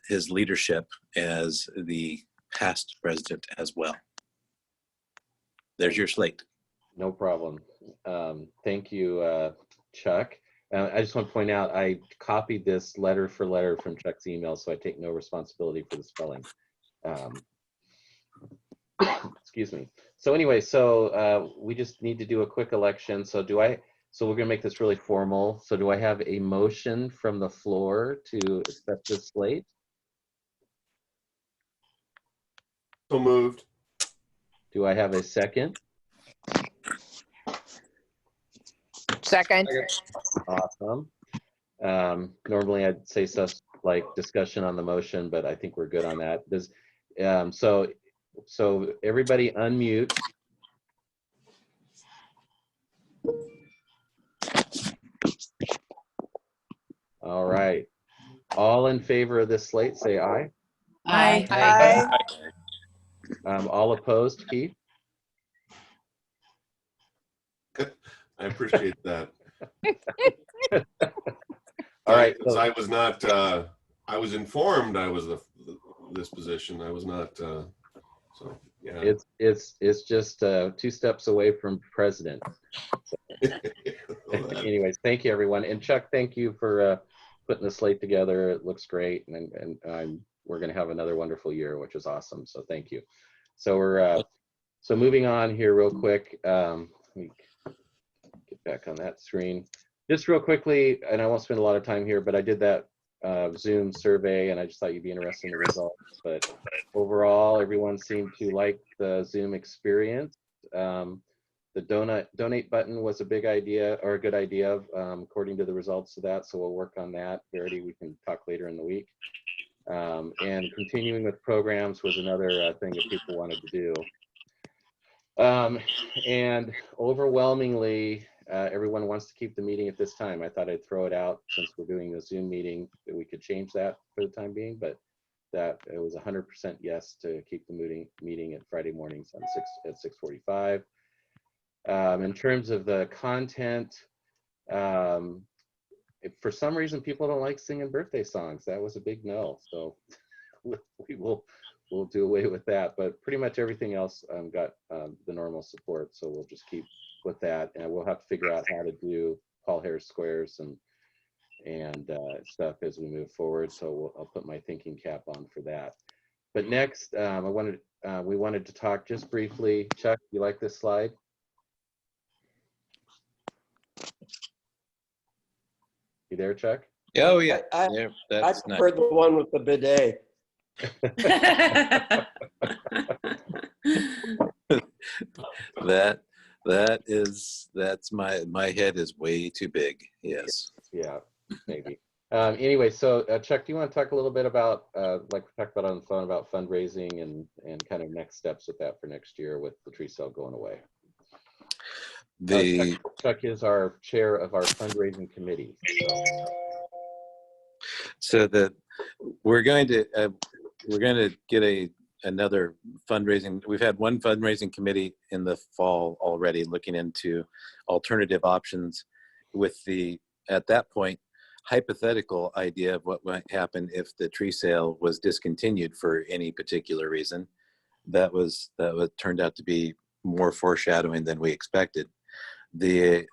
his leadership as the past president as well. There's your slate. No problem. Thank you, Chuck. I just want to point out, I copied this letter for letter from Chuck's email, so I take no responsibility for the spelling. Excuse me. So anyway, we just need to do a quick election. So we're gonna make this really formal. So do I have a motion from the floor to accept this slate? So moved. Do I have a second? Second. Awesome. Normally I'd say stuff like discussion on the motion, but I think we're good on that. So everybody unmute. All right. All in favor of this slate, say aye. Aye. Aye. All opposed, Keith? I appreciate that. All right. So I was not. I was informed I was this position. I was not. So yeah. It's just 2 steps away from president. Anyways, thank you everyone, and Chuck, thank you for putting the slate together. It looks great, and we're going to have another wonderful year, which is awesome. So thank you. So we're moving on here real quick. Let me get back on that screen. Just real quickly, and I won't spend a lot of time here, but I did that Zoom survey, and I just thought you'd be interested in the results. But overall, everyone seemed to like the Zoom experience. The donate button was a big idea, or a good idea, according to the results of that. So we'll work on that. Verity, we can talk later in the week. And continuing with programs was another thing that people wanted to do. And overwhelmingly, everyone wants to keep the meeting at this time. I thought I'd throw it out since we're doing a Zoom meeting that we could change that for the time being, but that it was 100% yes to keep the meeting at Friday mornings at 6:45. In terms of the content, if for some reason people don't like singing birthday songs, that was a big no. So we'll do away with that. But pretty much everything else got the normal support. So we'll just keep with that, and we'll have to figure out how to do Paul Harris squares and and stuff as we move forward. So I'll put my thinking cap on for that. But next, we wanted to talk just briefly. Chuck, you like this slide? You there, Chuck? Oh yeah, I that's prefer the one with the bidet. that's my head is way too big. Yes. Yeah, maybe. Anyway, so Chuck, do you want to talk a little bit about, like we talked about on the phone, about fundraising and kind of next steps with that for next year with the tree sale going away? Chuck is our chair of our fundraising committee. So we're going to get another fundraising. We've had one fundraising committee in the fall already looking into alternative options with the, at that point, hypothetical idea of what might happen if the tree sale was discontinued for any particular reason. That turned out to be more foreshadowing than we expected. There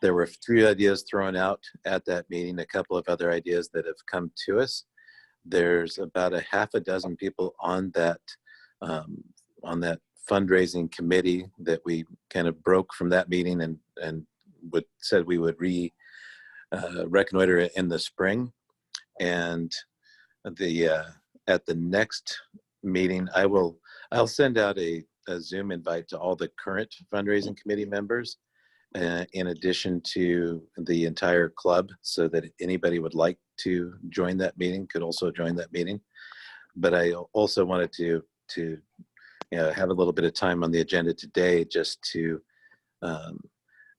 were 3 ideas thrown out at that meeting, a couple of other ideas that have come to us. There's about a half a dozen people on that fundraising committee that we kind of broke from that meeting and said we would reconnoiter it in the spring. And at the next meeting, I'll send out a Zoom invite to all the current fundraising committee members, in addition to the entire club, so that anybody would like to join that meeting could also join that meeting. But I also wanted to have a little bit of time on the agenda today just to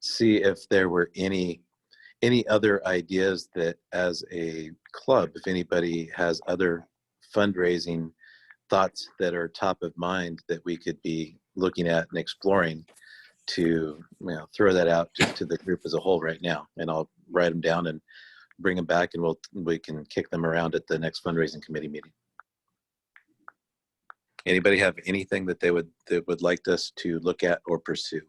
see if there were any other ideas that, as a club, if anybody has other fundraising thoughts that are top of mind that we could be looking at and exploring, to throw that out to the group as a whole right now. And I'll write them down and bring them back, and we can kick them around at the next fundraising committee meeting. Anybody have anything that they would like us to look at or pursue?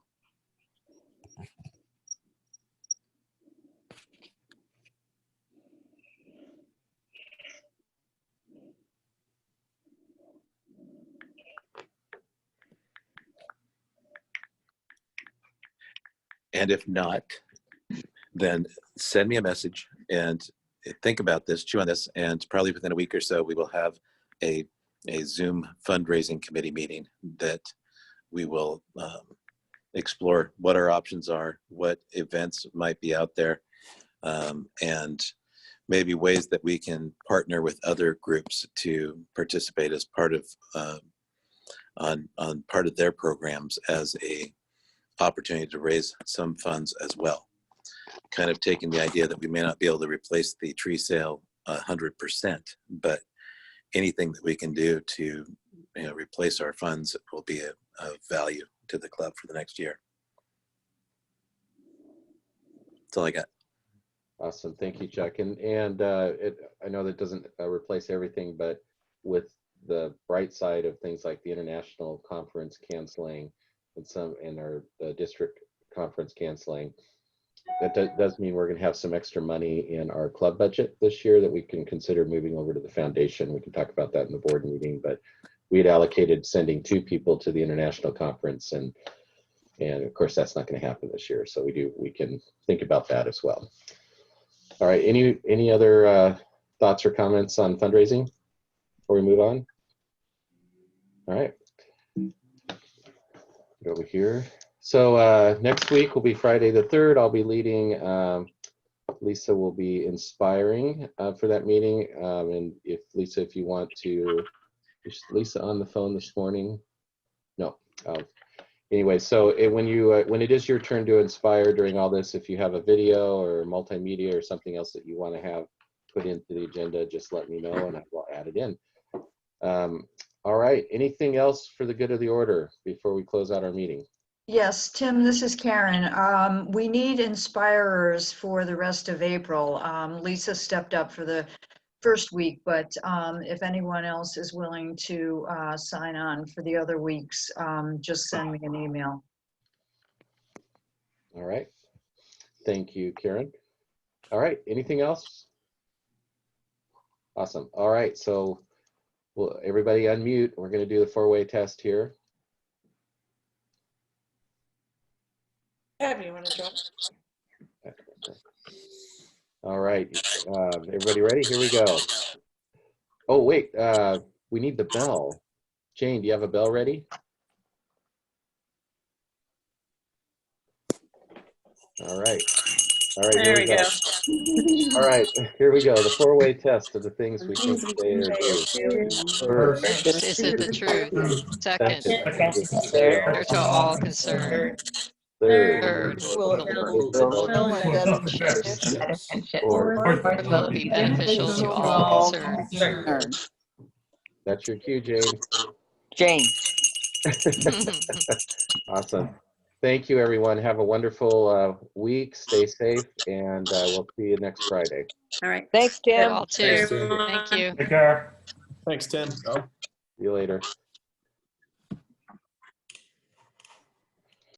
And if not, then send me a message and think about this, chew on this, and probably within a week or so, we will have a Zoom fundraising committee meeting that we will explore what our options are, what events might be out there, and maybe ways that we can partner with other groups to participate as part of on part of their programs as a opportunity to raise some funds as well. Kind of taking the idea that we may not be able to replace the tree sale 100%, but anything that we can do to replace our funds will be of value to the club for the next year. That's all I got. Awesome, thank you, Chuck. And I know that doesn't replace everything, but with the bright side of things like the international conference canceling and the district conference canceling, that does mean we're going to have some extra money in our club budget this year that we can consider moving over to the foundation. We can talk about that in the board meeting, but we had allocated sending 2 people to the international conference, and of course that's not going to happen this year. So we can think about that as well. All right, any other thoughts or comments on fundraising before we move on? All right, go over here. So next week will be Friday the 3rd. I'll be leading. Lisa will be inspiring for that meeting. And if Lisa, if you want to, is Lisa on the phone this morning? No. Anyway, so when it is your turn to inspire during all this, if you have a video or multimedia or something else that you want to have put into the agenda, just let me know and I will add it in. All right, anything else for the good of the order before we close out our meeting? Yes, Tim, this is Karen. We need inspirers for the rest of April. Lisa stepped up for the first week, but if anyone else is willing to sign on for the other weeks, just send me an email. All right. Thank you, Karen. All right, anything else? Awesome. All right, so well, everybody unmute. We're going to do the four-way test here. Deb, you want to join? All right, everybody ready? Here we go. Oh, wait, we need the bell. Jane, do you have a bell ready? All right. All right, There here we we go. go. All right, here we go. The four-way test of the things we think, say, or do. First, Is it the truth? Second, they're they're to all concerned. Third, Will it fulfill my best interest or will it be beneficial to all concerned? that's your cue, Jane. Jane. Awesome. Thank you, everyone. Have a wonderful week. Stay safe, and we'll see you next Friday. All right. Thanks, Tim. All too. Take care. Thanks, Tim. See you later.